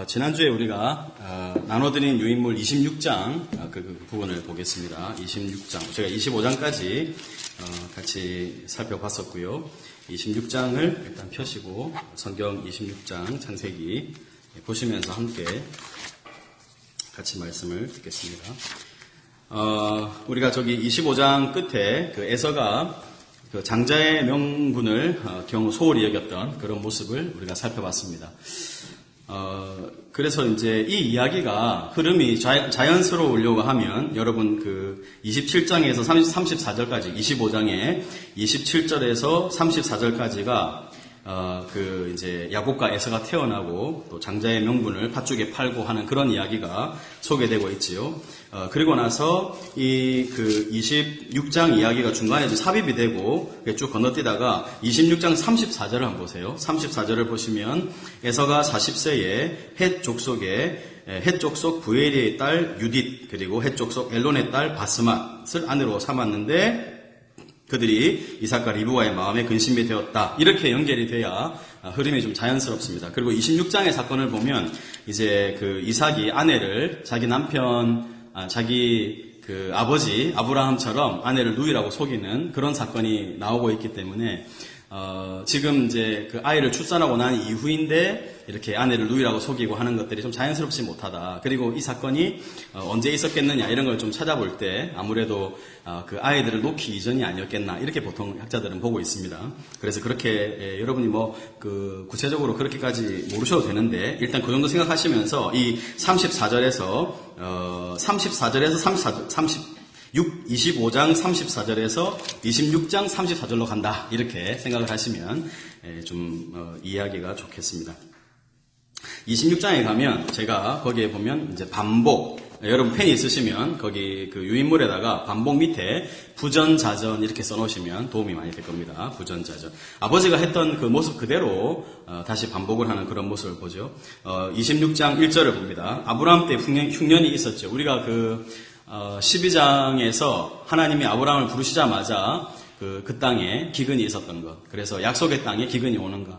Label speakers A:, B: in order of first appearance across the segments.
A: 지난주에 우리가 나눠드린 유인물 26장 그 부분을 보겠습니다. 26장 제가 25장까지 같이 살펴봤었고요. 26장을 일단 펴시고 성경 26장 창세기 보시면서 함께 같이 말씀을 듣겠습니다. 우리가 저기 25장 끝에 그 에서가 그 장자의 명분을 경우 소홀히 여겼던 그런 모습을 우리가 살펴봤습니다. 그래서 이제 이 이야기가 흐름이 자연스러우려고 하면 여러분 그 27장에서 34절까지 25장에 27절에서 34절까지가 그 이제 야곱과 에서가 태어나고 또 장자의 명분을 팥죽에 팔고 하는 그런 이야기가 소개되고 있지요. 그리고 나서 이 그 26장 이야기가 중간에 좀 삽입이 되고 쭉 건너뛰다가 26장 34절을 한번 보세요. 34절을 보시면 에서가 40세에 헷 족속에 헷 족속 부엘리의 딸 유딧 그리고 헷 족속 엘론의 딸 바스맛을 아내로 삼았는데 그들이 이삭과 리브가의 마음에 근심이 되었다. 이렇게 연결이 돼야 흐름이 좀 자연스럽습니다. 그리고 26장의 사건을 보면 이제 그 이삭이 아내를 자기 남편, 자기 그 아버지 아브라함처럼 아내를 누이라고 속이는 그런 사건이 나오고 있기 때문에 지금 이제 그 아이를 출산하고 난 이후인데 이렇게 아내를 누이라고 속이고 하는 것들이 좀 자연스럽지 못하다. 그리고 이 사건이 언제 있었겠느냐 이런 걸 좀 찾아볼 때 아무래도 그 아이들을 놓기 이전이 아니었겠나 이렇게 보통 학자들은 보고 있습니다. 그래서 그렇게 여러분이 뭐 그 구체적으로 그렇게까지 모르셔도 되는데 일단 그 정도 생각하시면서 이 34절에서 25장 34절에서 26장 34절로 간다. 이렇게 생각을 하시면 좀 이해하기가 좋겠습니다. 26장에 가면 제가 거기에 보면 이제 반복, 여러분 펜이 있으시면 거기 그 유인물에다가 반복 밑에 부전자전 이렇게 써놓으시면 도움이 많이 될 겁니다. 부전자전. 아버지가 했던 그 모습 그대로 다시 반복을 하는 그런 모습을 보죠. 26장 1절을 봅니다. 아브라함 때 흉년이 있었죠. 우리가 그 12장에서 하나님이 아브라함을 부르시자마자 그 땅에 기근이 있었던 것. 그래서 약속의 땅에 기근이 오는 것.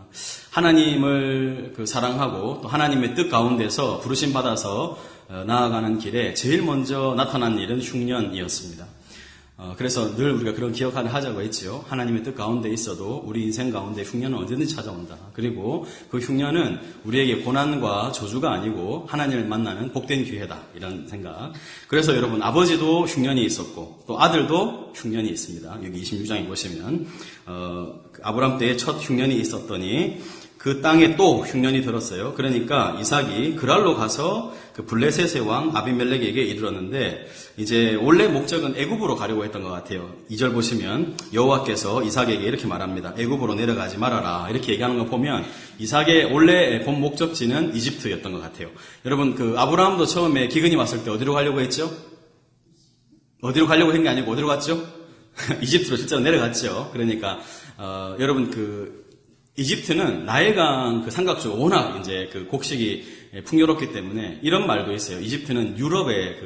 A: 하나님을 그 사랑하고 또 하나님의 뜻 가운데서 부르심 받아서 나아가는 길에 제일 먼저 나타난 일은 흉년이었습니다. 그래서 늘 우리가 그런 기억을 하자고 했지요. 하나님의 뜻 가운데 있어도 우리 인생 가운데 흉년은 언제든지 찾아온다. 그리고 그 흉년은 우리에게 고난과 저주가 아니고 하나님을 만나는 복된 기회다. 이런 생각. 그래서 여러분 아버지도 흉년이 있었고 또 아들도 흉년이 있습니다. 여기 26장에 보시면 아브람 때에 첫 흉년이 있었더니 그 땅에 또 흉년이 들었어요. 그러니까 이삭이 그랄로 가서 그 블레셋의 왕 아비멜렉에게 이르렀는데 이제 원래 목적은 애굽으로 가려고 했던 것 같아요. 2절 보시면 여호와께서 이삭에게 이렇게 말합니다. 애굽으로 내려가지 말아라. 이렇게 얘기하는 거 보면 이삭의 원래 본 목적지는 이집트였던 것 같아요. 여러분 그 아브라함도 처음에 기근이 왔을 때 어디로 가려고 했죠? 어디로 가려고 한 게 아니고 어디로 갔죠? 이집트로 실제로 내려갔죠. 그러니까 여러분 그 이집트는 나일강 그 삼각주가 워낙 이제 그 곡식이 풍요롭기 때문에 이런 말도 있어요. 이집트는 유럽의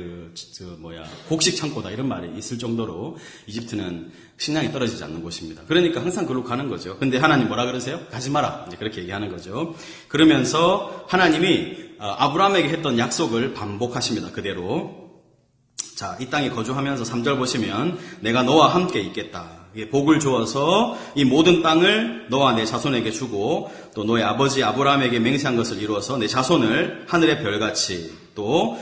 A: 곡식 창고다 이런 말이 있을 정도로 이집트는 식량이 떨어지지 않는 곳입니다. 그러니까 항상 그걸로 가는 거죠. 근데 하나님 뭐라 그러세요? 가지 마라. 이제 그렇게 얘기하는 거죠. 그러면서 하나님이 아브라함에게 했던 약속을 반복하십니다. 그대로. 자, 이 땅에 거주하면서 3절 보시면 내가 너와 함께 있겠다. 복을 주어서 이 모든 땅을 너와 내 자손에게 주고 또 너의 아버지 아브라함에게 맹세한 것을 이루어서 내 자손을 하늘의 별같이 또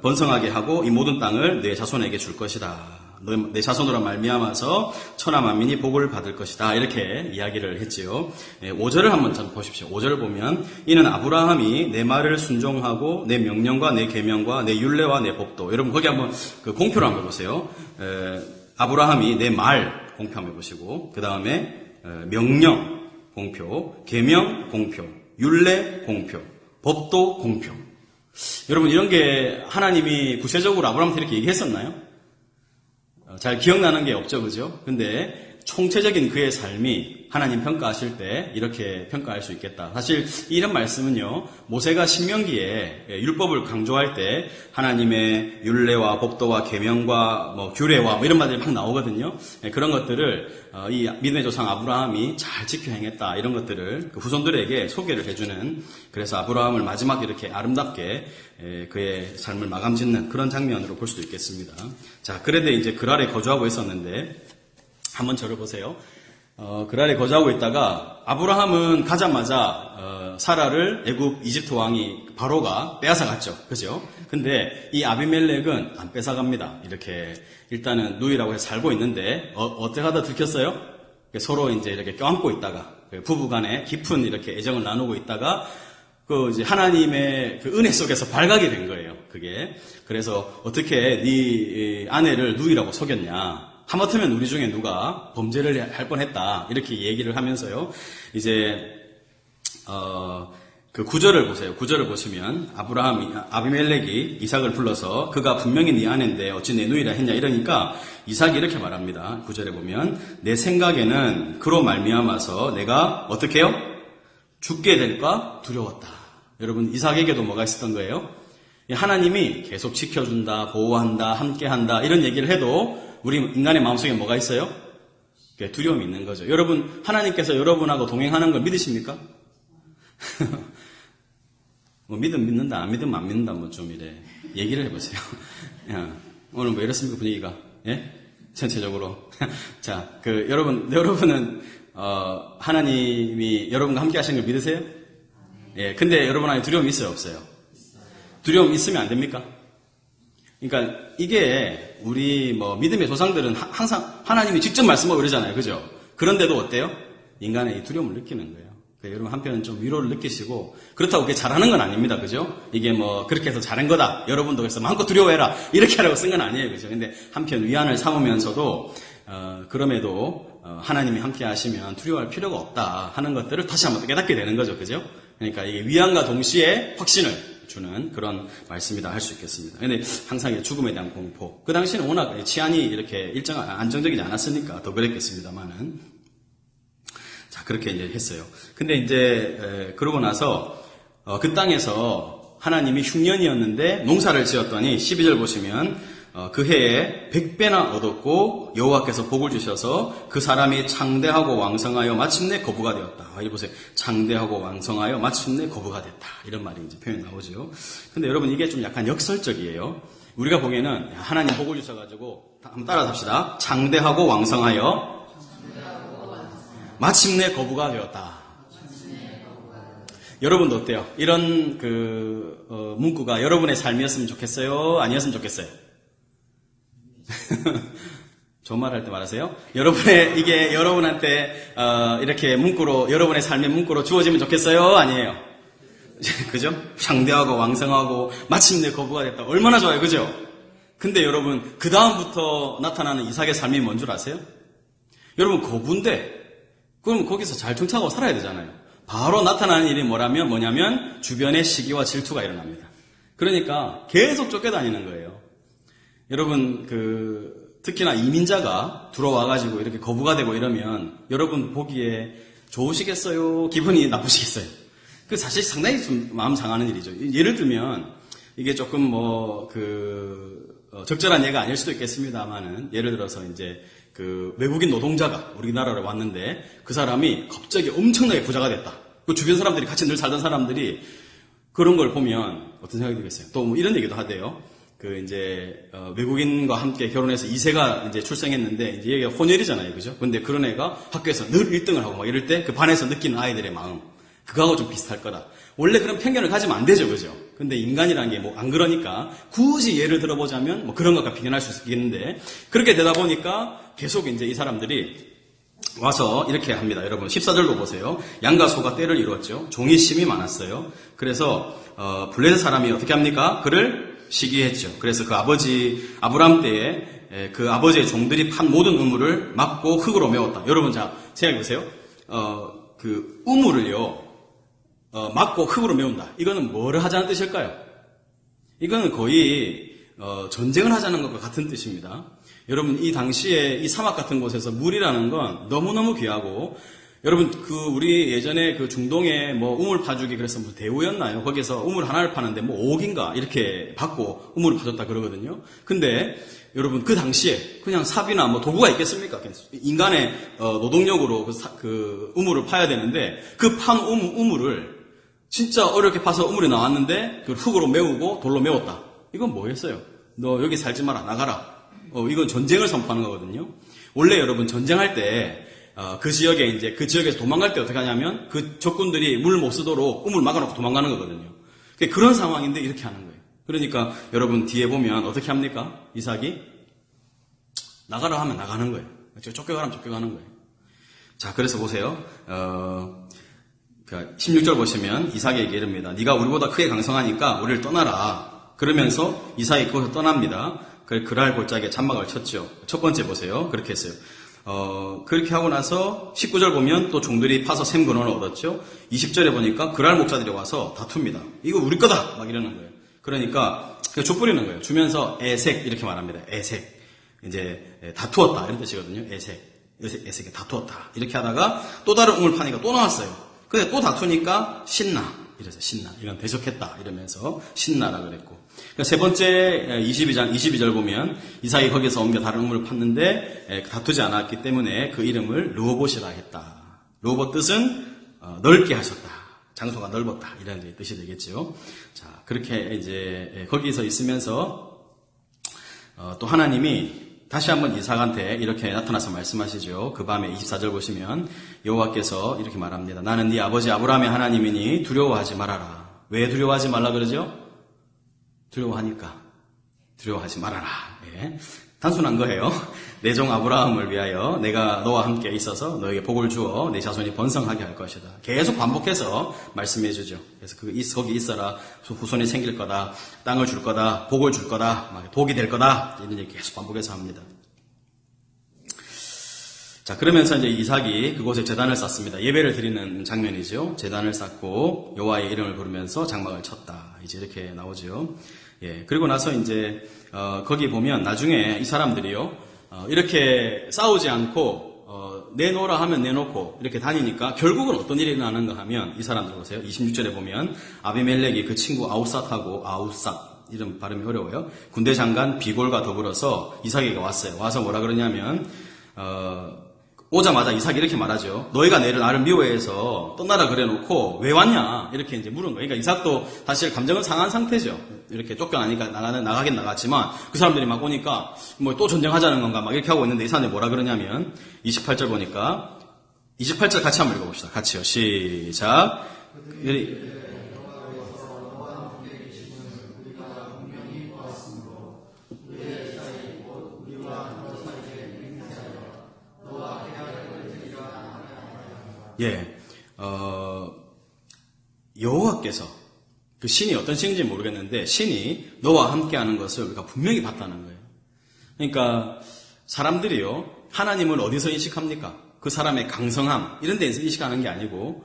A: 번성하게 하고 이 모든 땅을 내 자손에게 줄 것이다. 내 자손으로 말미암아서 천하 만민이 복을 받을 것이다. 이렇게 이야기를 했지요. 5절을 한번 보십시오. 5절을 보면 이는 아브라함이 내 말을 순종하고 내 명령과 내 계명과 내 율례와 내 법도. 여러분 거기 한번 그 공표를 한번 보세요. 아브라함이 내 말 공표 한번 보시고 그 다음에 명령 공표, 계명 공표, 율례 공표, 법도 공표. 여러분 이런 게 하나님이 구체적으로 아브라함한테 이렇게 얘기했었나요? 잘 기억나는 게 없죠, 그죠? 근데 총체적인 그의 삶이 하나님 평가하실 때 이렇게 평가할 수 있겠다. 사실 이런 말씀은요, 모세가 신명기에 율법을 강조할 때 하나님의 율례와 법도와 계명과 뭐 규례와 뭐 이런 말들이 막 나오거든요. 그런 것들을 이 믿음의 조상 아브라함이 잘 지켜 행했다. 이런 것들을 그 후손들에게 소개를 해주는, 그래서 아브라함을 마지막 이렇게 아름답게 그의 삶을 마감짓는 그런 장면으로 볼 수도 있겠습니다. 자, 그런데 이제 그랄에 거주하고 있었는데, 한번 저를 보세요. 그랄에 거주하고 있다가 아브라함은 가자마자 사라를 애굽 이집트 왕이 바로가 빼앗아 갔죠. 그죠? 근데 이 아비멜렉은 안 뺏어갑니다. 이렇게 일단은 누이라고 해서 살고 있는데 어떻게 하다 들켰어요? 서로 이제 이렇게 껴안고 있다가 부부간에 깊은 이렇게 애정을 나누고 있다가 그 이제 하나님의 그 은혜 속에서 발각이 된 거예요. 그게. 그래서 어떻게 네 아내를 누이라고 속였냐? 하마터면 우리 중에 누가 범죄를 할 뻔했다. 이렇게 얘기를 하면서요. 이제 그 구절을 보세요. 구절을 보시면 아비멜렉이 이삭을 불러서 그가 분명히 네 아내인데 어찌 내 누이라 했냐 이러니까 이삭이 이렇게 말합니다. 구절에 보면 내 생각에는 그로 말미암아서 내가 어떻게 해요? 죽게 될까 두려웠다. 여러분, 이삭에게도 뭐가 있었던 거예요? 하나님이 계속 지켜준다, 보호한다, 함께한다 이런 얘기를 해도 우리 인간의 마음속에 뭐가 있어요? 두려움이 있는 거죠. 여러분, 하나님께서 여러분하고 동행하는 걸 믿으십니까? 뭐 믿으면 믿는다, 안 믿으면 안 믿는다, 뭐 좀 이래 얘기를 해보세요. 야, 오늘 뭐 이렇습니까, 분위기가? 예? 전체적으로. 자, 여러분은 하나님이 여러분과 함께 하시는 걸 믿으세요? 예, 근데 여러분 안에 두려움이 있어요, 없어요? 두려움 있으면 안 됩니까? 그러니까 이게 우리 뭐 믿음의 조상들은 항상 하나님이 직접 말씀하고 그러잖아요. 그죠? 그런데도 어때요? 인간의 이 두려움을 느끼는 거예요. 그러니까 여러분 한편은 좀 위로를 느끼시고, 그렇다고 그게 잘하는 건 아닙니다. 그죠? 이게 뭐 그렇게 해서 잘한 거다. 여러분도 그래서 마음껏 두려워해라. 이렇게 하라고 쓴 건 아니에요. 그죠? 근데 한편 위안을 삼으면서도 그럼에도 하나님이 함께 하시면 두려워할 필요가 없다 하는 것들을 다시 한번 깨닫게 되는 거죠. 그죠? 그러니까 이게 위안과 동시에 확신을 주는 그런 말씀이다 할 수 있겠습니다. 근데 항상 죽음에 대한 공포. 그 당시는 워낙 치안이 이렇게 안정적이지 않았으니까 더 그랬겠습니다만은. 자, 그렇게 이제 했어요. 근데 이제, 그러고 나서, 그 땅에서 하나님이 흉년이었는데 농사를 지었더니 12절 보시면, 그 해에 100배나 얻었고 여호와께서 복을 주셔서 그 사람이 창대하고 왕성하여 마침내 거부가 되었다. 이 보세요. 창대하고 왕성하여 마침내 거부가 됐다. 이런 말이 이제 표현 나오죠. 근데 여러분 이게 좀 약간 역설적이에요. 우리가 보기에는 하나님 복을 주셔가지고 한번 따라서 합시다. 창대하고 왕성하여 마침내 거부가 되었다. 여러분도 어때요? 이런 문구가 여러분의 삶이었으면 좋겠어요? 아니었으면 좋겠어요? 좋은 말 할 때 말하세요. 이게 여러분한테, 이렇게 문구로, 여러분의 삶의 문구로 주어지면 좋겠어요? 아니에요? 그죠? 창대하고 왕성하고 마침내 거부가 됐다. 얼마나 좋아요. 그죠? 근데 여러분, 그 다음부터 나타나는 이삭의 삶이 뭔 줄 아세요? 여러분, 거부인데, 그럼 거기서 잘 정착하고 살아야 되잖아요. 바로 나타나는 일이 뭐냐면, 주변의 시기와 질투가 일어납니다. 그러니까 계속 쫓겨다니는 거예요. 여러분, 특히나 이민자가 들어와가지고 이렇게 거부가 되고 이러면 여러분 보기에 좋으시겠어요? 기분이 나쁘시겠어요? 그 사실 상당히 좀 마음 상하는 일이죠. 예를 들면, 이게 조금 적절한 예가 아닐 수도 있겠습니다만은, 예를 들어서 이제 외국인 노동자가 우리나라로 왔는데 그 사람이 갑자기 엄청나게 부자가 됐다. 그 주변 사람들이 같이 늘 살던 사람들이 그런 걸 보면 어떤 생각이 들겠어요? 또 뭐 이런 얘기도 하대요. 외국인과 함께 결혼해서 2세가 이제 출생했는데, 이제 얘가 혼혈이잖아요. 그죠? 근데 그런 애가 학교에서 늘 1등을 하고 막 이럴 때 그 반에서 느끼는 아이들의 마음. 그거하고 좀 비슷할 거다. 원래 그런 편견을 가지면 안 되죠. 그죠? 근데 인간이라는 게 뭐 안 그러니까 굳이 예를 들어보자면 뭐 그런 것과 비교할 수 있겠는데, 그렇게 되다 보니까 계속 이제 이 사람들이 와서 이렇게 합니다. 여러분 14절로 보세요. 양과 소가 떼를 이루었죠. 종이 심이 많았어요. 그래서 블레셋 사람이 어떻게 합니까? 그를 시기했죠. 그래서 그 아버지 아브람 때에 그 아버지의 종들이 판 모든 우물을 막고 흙으로 메웠다. 여러분 자 생각해 보세요. 그 우물을요 막고 흙으로 메운다. 이거는 뭐를 하자는 뜻일까요? 이거는 거의 전쟁을 하자는 것과 같은 뜻입니다. 여러분 이 당시에 이 사막 같은 곳에서 물이라는 건 너무너무 귀하고 여러분, 우리 예전에 중동에 우물 파주기 그래서 대우였나요? 거기서 우물 하나를 파는데 5억인가 이렇게 받고 우물을 파줬다 그러거든요. 근데 여러분, 그 당시에 그냥 삽이나 도구가 있겠습니까? 인간의 노동력으로 우물을 파야 되는데 그 판 우물을 진짜 어렵게 파서 우물이 나왔는데 그걸 흙으로 메우고 돌로 메웠다. 이건 뭐였어요? 너 여기 살지 마라, 나가라. 이건 전쟁을 선포하는 거거든요. 원래 여러분, 전쟁할 때 그 지역에서 도망갈 때 어떻게 하냐면 그 적군들이 물 못 쓰도록 우물 막아놓고 도망가는 거거든요. 그런 상황인데 이렇게 하는 거예요. 그러니까 여러분, 뒤에 보면 어떻게 합니까? 이삭이 나가라 하면 나가는 거예요. 쫓겨가라면 쫓겨가는 거예요. 자, 그래서 보세요. 16절 보시면 이삭에게 이릅니다. 네가 우리보다 크게 강성하니까 우리를 떠나라. 그러면서 이삭이 그곳을 떠납니다. 그랄 골짜기에 잔막을 쳤죠. 첫 번째 보세요. 그렇게 했어요. 그렇게 하고 나서 19절 보면 또 종들이 파서 샘 근원을 얻었죠. 20절에 보니까 그랄 목자들이 와서 다툽니다. 이거 우리 거다! 막 이러는 거예요. 그러니까 족부리는 거예요. 주면서 에색 이렇게 말합니다. 에색. 이제 다투었다 이런 뜻이거든요. 에색에 다투었다. 이렇게 하다가 또 다른 우물 파니까 또 나왔어요. 근데 또 다투니까 신나. 이래서 신나. 이건 대적했다. 이러면서 신나라 그랬고. 세 번째 22절 보면 이삭이 거기서 옮겨 다른 우물을 팠는데 다투지 않았기 때문에 그 이름을 르호봇이라 했다. 르호봇 뜻은 넓게 하셨다. 장소가 넓었다. 이런 뜻이 되겠죠. 자, 그렇게 이제 거기서 있으면서 또 하나님이 다시 한번 이삭한테 이렇게 나타나서 말씀하시죠. 그 밤에 24절 보시면 여호와께서 이렇게 말합니다. 나는 네 아버지 아브라함의 하나님이니 두려워하지 말아라. 왜 두려워하지 말라 그러죠? 두려워하니까 두려워하지 말아라. 예. 단순한 거예요. 내 종 아브라함을 위하여 내가 너와 함께 있어서 너에게 복을 주어 내 자손이 번성하게 할 것이다. 계속 반복해서 말씀해 주죠. 그래서 거기 있어라. 후손이 생길 거다. 땅을 줄 거다. 복을 줄 거다. 복이 될 거다. 이런 얘기 계속 반복해서 합니다. 자, 그러면서 이제 이삭이 그곳에 제단을 쌓습니다. 예배를 드리는 장면이죠. 제단을 쌓고 여호와의 이름을 부르면서 장막을 쳤다. 이제 이렇게 나오죠. 예. 그리고 나서 이제 거기 보면 나중에 이 사람들이요. 이렇게 싸우지 않고 내놓으라 하면 내놓고 이렇게 다니니까 결국은 어떤 일이 일어나는가 하면 이 사람들 보세요. 26절에 보면 아비멜렉이 그 친구 아우삿하고 이름 발음이 어려워요. 군대 장관 비골과 더불어서 이삭에게 왔어요. 와서 뭐라 그러냐면 오자마자 이삭이 이렇게 말하죠. 너희가 나를 미워해서 떠나라 그래놓고 왜 왔냐? 이렇게 이제 물은 거예요. 그러니까 이삭도 사실 감정은 상한 상태죠. 이렇게 쫓겨나니까 나가긴 나갔지만 그 사람들이 막 오니까 또 전쟁하자는 건가 막 이렇게 하고 있는데 이 사람들이 뭐라 그러냐면 28절 보니까 28절 같이 한번 읽어봅시다. 같이요. 시작. 예, 여호와께서 그 신이 어떤 신인지 모르겠는데 신이 너와 함께하는 것을 우리가 분명히 봤다는 거예요. 그러니까 사람들이요 하나님을 어디서 인식합니까? 그 사람의 강성함 이런 데서 인식하는 게 아니고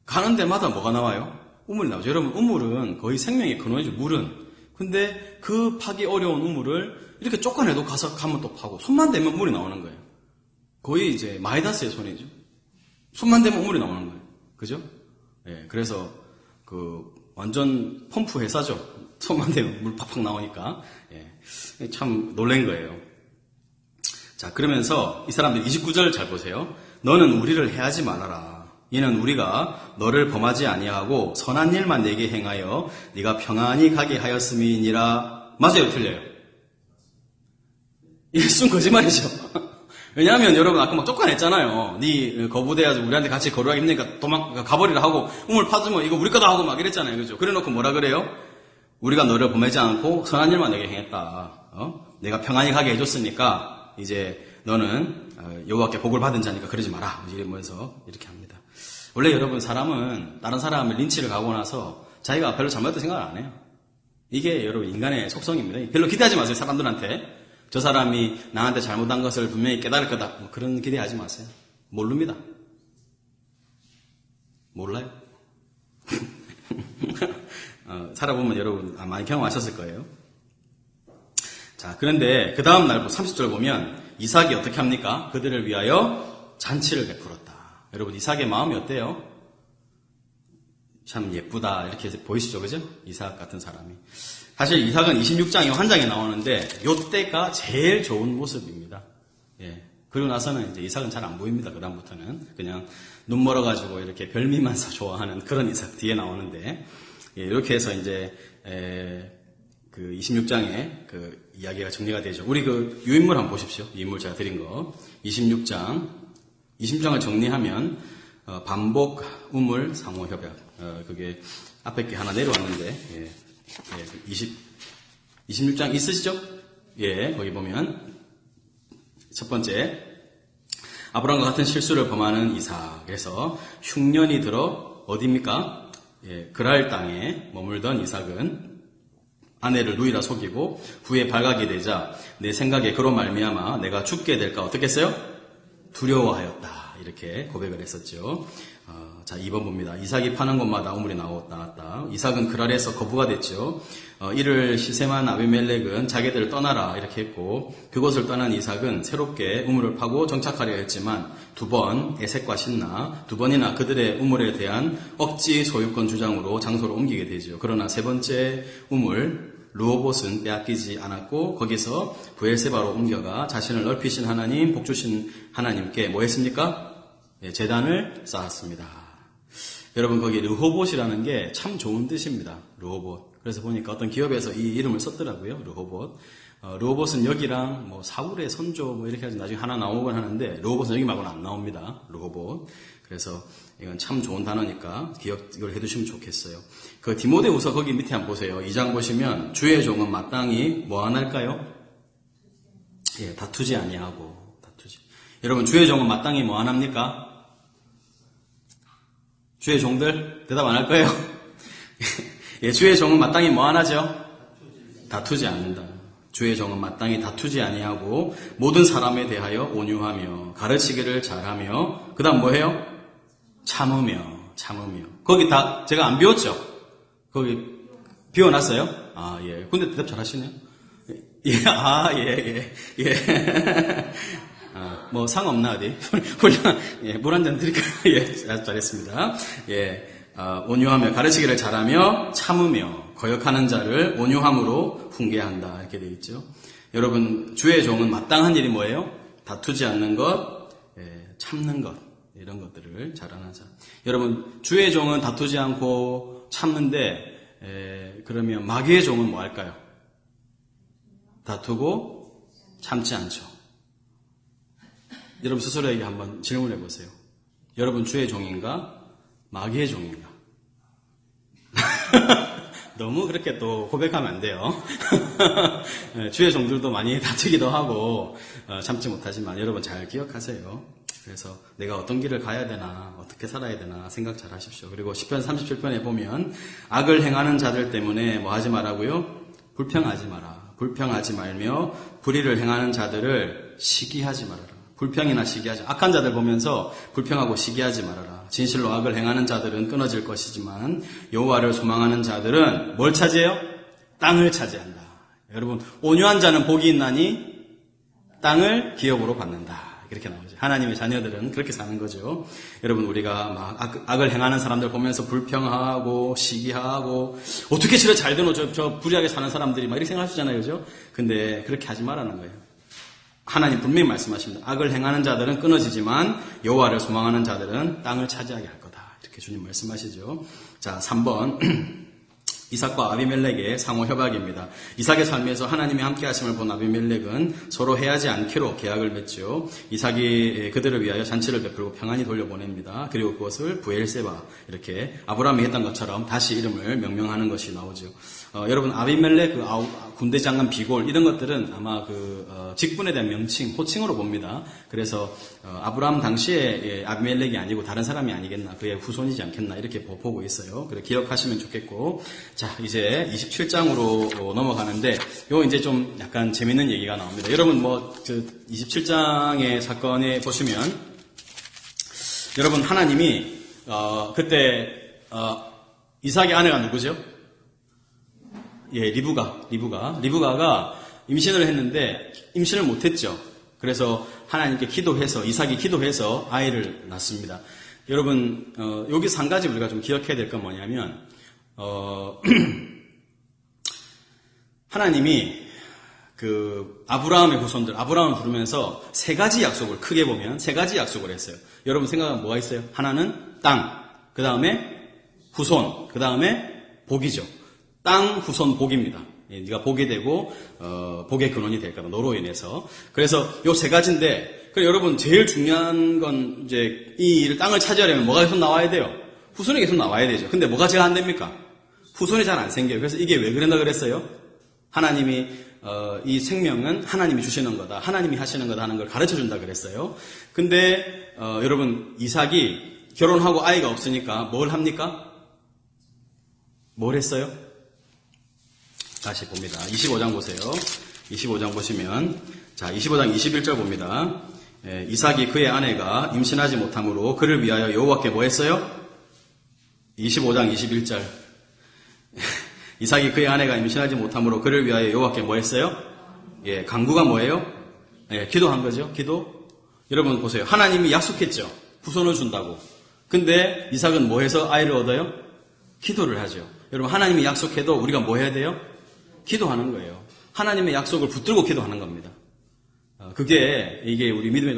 A: 가는 데마다 뭐가 나와요? 우물이 나오죠. 여러분 우물은 거의 생명의 근원이죠. 물은. 근데 그 파기 어려운 우물을 이렇게 쫓아내도 가면 또 파고 손만 대면 물이 나오는 거예요. 거의 이제 마이다스의 손이죠. 손만 대면 우물이 나오는 거예요. 그죠? 예, 그래서 완전 펌프 회사죠. 손만 대면 물 팍팍 나오니까. 예, 참 놀란 거예요. 자, 그러면서 이 사람들 29절 잘 보세요. 너는 우리를 해하지 말아라. 이는 우리가 너를 범하지 아니하고 선한 일만 내게 행하여 네가 평안히 가게 하였음이니라. 맞아요, 틀려요? 이게 순 거짓말이죠. 왜냐하면 여러분 아까 막 쫓아냈잖아요. 네 거부돼가지고 우리한테 같이 거류하기 힘드니까 가버리라 하고 우물 파주면 이거 우리 거다 하고 막 이랬잖아요. 그죠? 그래놓고 뭐라 그래요? 우리가 너를 범하지 않고 선한 일만 내게 행했다. 내가 평안히 가게 해줬으니까 이제 너는 여호와께 복을 받은 자니까 그러지 마라. 이러면서 이렇게 합니다. 원래 여러분 사람은 다른 사람을 린치를 가고 나서 자기가 별로 잘못했다고 생각을 안 해요. 이게 여러분 인간의 속성입니다. 별로 기대하지 마세요. 사람들한테. 저 사람이 나한테 잘못한 것을 분명히 깨달을 거다. 그런 기대하지 마세요. 모릅니다. 몰라요. 살아보면 여러분 많이 경험하셨을 거예요. 자, 그런데 그 다음 날 30절 보면 이삭이 어떻게 합니까? 그들을 위하여 잔치를 베풀었다. 여러분 이삭의 마음이 어때요? 참 예쁘다 이렇게 보이시죠, 그죠? 이삭 같은 사람이. 사실 이삭은 26장 한 장에 나오는데 요때가 제일 좋은 모습입니다. 예. 그리고 나서는 이제 이삭은 잘 안 보입니다. 그다음부터는 그냥 눈 멀어가지고 이렇게 별미만서 좋아하는 그런 이삭 뒤에 나오는데, 예, 이렇게 해서 이제 그 26장에 그 이야기가 정리가 되죠. 우리 그 유인물 한번 보십시오. 유인물 제가 드린 거 26장을 정리하면 반복, 우물, 상호, 협약. 그게 앞에 게 하나 내려왔는데, 26장 있으시죠? 예, 거기 보면 첫 번째, 아브라함과 같은 실수를 범하는 이삭. 그래서 흉년이 들어 어디입니까? 예, 그랄 땅에 머물던 이삭은 아내를 누이라 속이고 후에 발각이 되자 내 생각에 그로 말미암아 내가 죽게 될까 어떻게 했어요? 두려워하였다. 이렇게 고백을 했었죠. 자, 2번 봅니다. 이삭이 파는 곳마다 우물이 나왔다. 이삭은 그랄에서 거부가 됐죠. 이를 시셈한 아비멜렉은 자기들을 떠나라 이렇게 했고, 그곳을 떠난 이삭은 새롭게 우물을 파고 정착하려 했지만 두 번 에색과 신나 두 번이나 그들의 우물에 대한 억지 소유권 주장으로 장소를 옮기게 되죠. 그러나 세 번째 우물 르호봇은 빼앗기지 않았고 거기서 브엘세바로 옮겨가 자신을 넓히신 하나님, 복주신 하나님께 뭐 했습니까? 제단을 쌓았습니다. 여러분 거기 르호봇이라는 게 참 좋은 뜻입니다. 르호봇. 그래서 보니까 어떤 기업에서 이 이름을 썼더라고요. 르호봇. 르호봇은 여기랑 뭐 사울의 선조 뭐 이렇게 해서 나중에 하나 나오곤 하는데 르호봇은 여기 말고는 안 나옵니다. 르호봇. 그래서 이건 참 좋은 단어니까 기억을 해두시면 좋겠어요. 그 디모데후서 거기 밑에 한번 보세요. 2장 보시면 주의 종은 마땅히 뭐 안 할까요? 예, 다투지 아니하고 다투지. 여러분 주의 종은 마땅히 뭐 안 합니까? 주의 종들 대답 안 할 거예요? 예, 주의 종은 마땅히 뭐 안 하죠? 다투지 않는다. 주의 종은 마땅히 다투지 아니하고 모든 사람에 대하여 온유하며 가르치기를 잘하며 그 다음 뭐해요? 참으며. 거기 다 제가 안 비웠죠? 거기 비워놨어요? 아, 예. 근데 대답 잘하시네요. 예. 뭐 상 없나 어디? 훌륭한, 예, 물 한 잔 드릴까요? 예, 잘했습니다. 예, 온유하며 가르치기를 잘하며 참으며 거역하는 자를 온유함으로 훈계한다 이렇게 되어 있죠. 여러분 주의 종은 마땅한 일이 뭐예요? 다투지 않는 것, 예, 참는 것 이런 것들을 잘하는 자. 여러분 주의 종은 다투지 않고 참는데 그러면 마귀의 종은 뭐 할까요? 다투고 참지 않죠. 여러분 스스로에게 한번 질문해 보세요. 여러분 주의 종인가? 마귀의 종인가? 너무 그렇게 또 고백하면 안 돼요. 주의 종들도 많이 다투기도 하고 참지 못하지만 여러분 잘 기억하세요. 그래서 내가 어떤 길을 가야 되나 어떻게 살아야 되나 생각 잘 하십시오. 그리고 10편 37편에 보면 악을 행하는 자들 때문에 뭐 하지 말라고요? 불평하지 마라. 불평하지 말며 불의를 행하는 자들을 시기하지 말아라. 불평이나 시기하지. 악한 자들 보면서 불평하고 시기하지 말아라. 진실로 악을 행하는 자들은 끊어질 것이지만 여호와를 소망하는 자들은 뭘 차지해요? 땅을 차지한다. 여러분 온유한 자는 복이 있나니 땅을 기업으로 받는다. 이렇게 나오죠. 하나님의 자녀들은 그렇게 사는 거죠. 여러분 우리가 막 악을 행하는 사람들 보면서 불평하고 시기하고 어떻게 저래 잘 되노 저 불의하게 사는 사람들이 막 이렇게 생각하시잖아요. 그죠? 근데 그렇게 하지 말라는 거예요. 하나님 분명히 말씀하십니다. 악을 행하는 자들은 끊어지지만 여호와를 소망하는 자들은 땅을 차지하게 할 거다. 이렇게 주님 말씀하시죠. 자, 3번 이삭과 아비멜렉의 상호 협약입니다. 이삭의 삶에서 하나님이 함께 하심을 본 아비멜렉은 서로 해하지 않기로 계약을 맺죠. 이삭이 그들을 위하여 잔치를 베풀고 평안히 돌려보냅니다. 그리고 그것을 브엘세바 이렇게 아브라함이 했던 것처럼 다시 이름을 명명하는 것이 나오죠. 여러분 아비멜렉 그 군대 장관 비골 이런 것들은 아마 직분에 대한 명칭, 호칭으로 봅니다. 그래서 아브라함 당시에 아비멜렉이 아니고 다른 사람이 아니겠나, 그의 후손이지 않겠나 이렇게 보고 있어요. 그래 기억하시면 좋겠고, 자 이제 27장으로 넘어가는데 요 이제 좀 약간 재밌는 얘기가 나옵니다. 여러분 뭐 27장의 사건에 보시면 여러분 하나님이 그때 이삭의 아내가 누구죠? 예, 리브가가 임신을 했는데 임신을 못했죠. 그래서 하나님께 기도해서 이삭이 기도해서 아이를 낳습니다. 여러분, 여기서 한 가지 우리가 좀 기억해야 될 건 뭐냐면, 하나님이 아브라함의 후손들, 아브라함을 부르면서 세 가지 약속을, 크게 보면 세 가지 약속을 했어요. 여러분 생각하면 뭐가 있어요? 하나는 땅, 그 다음에 후손, 그 다음에 복이죠. 땅, 후손, 복입니다. 네가 복이 되고, 복의 근원이 될 거다. 너로 인해서. 그래서 요 세 가지인데, 여러분 제일 중요한 건 이제 이 땅을 차지하려면 뭐가 계속 나와야 돼요? 후손이 계속 나와야 되죠. 근데 뭐가 잘 안 됩니까? 후손이 잘 안 생겨요. 그래서 이게 왜 그런다 그랬어요? 하나님이 이 생명은 하나님이 주시는 거다. 하나님이 하시는 거다 하는 걸 가르쳐 준다 그랬어요. 근데 여러분 이삭이 결혼하고 아이가 없으니까 뭘 합니까? 뭘 했어요? 다시 봅니다. 25장 보세요. 25장 보시면 자 25장 21절 봅니다. 이삭이 그의 아내가 임신하지 못함으로 그를 위하여 여호와께 뭐 했어요? 25장 21절 이삭이 그의 아내가 임신하지 못함으로 그를 위하여 여호와께 뭐 했어요? 예, 간구가 뭐예요? 예, 기도한 거죠. 기도. 여러분 보세요. 하나님이 약속했죠. 후손을 준다고. 근데 이삭은 뭐 해서 아이를 얻어요? 기도를 하죠. 여러분 하나님이 약속해도 우리가 뭐 해야 돼요? 기도하는 거예요. 하나님의 약속을 붙들고 기도하는 겁니다. 이게 우리 믿음의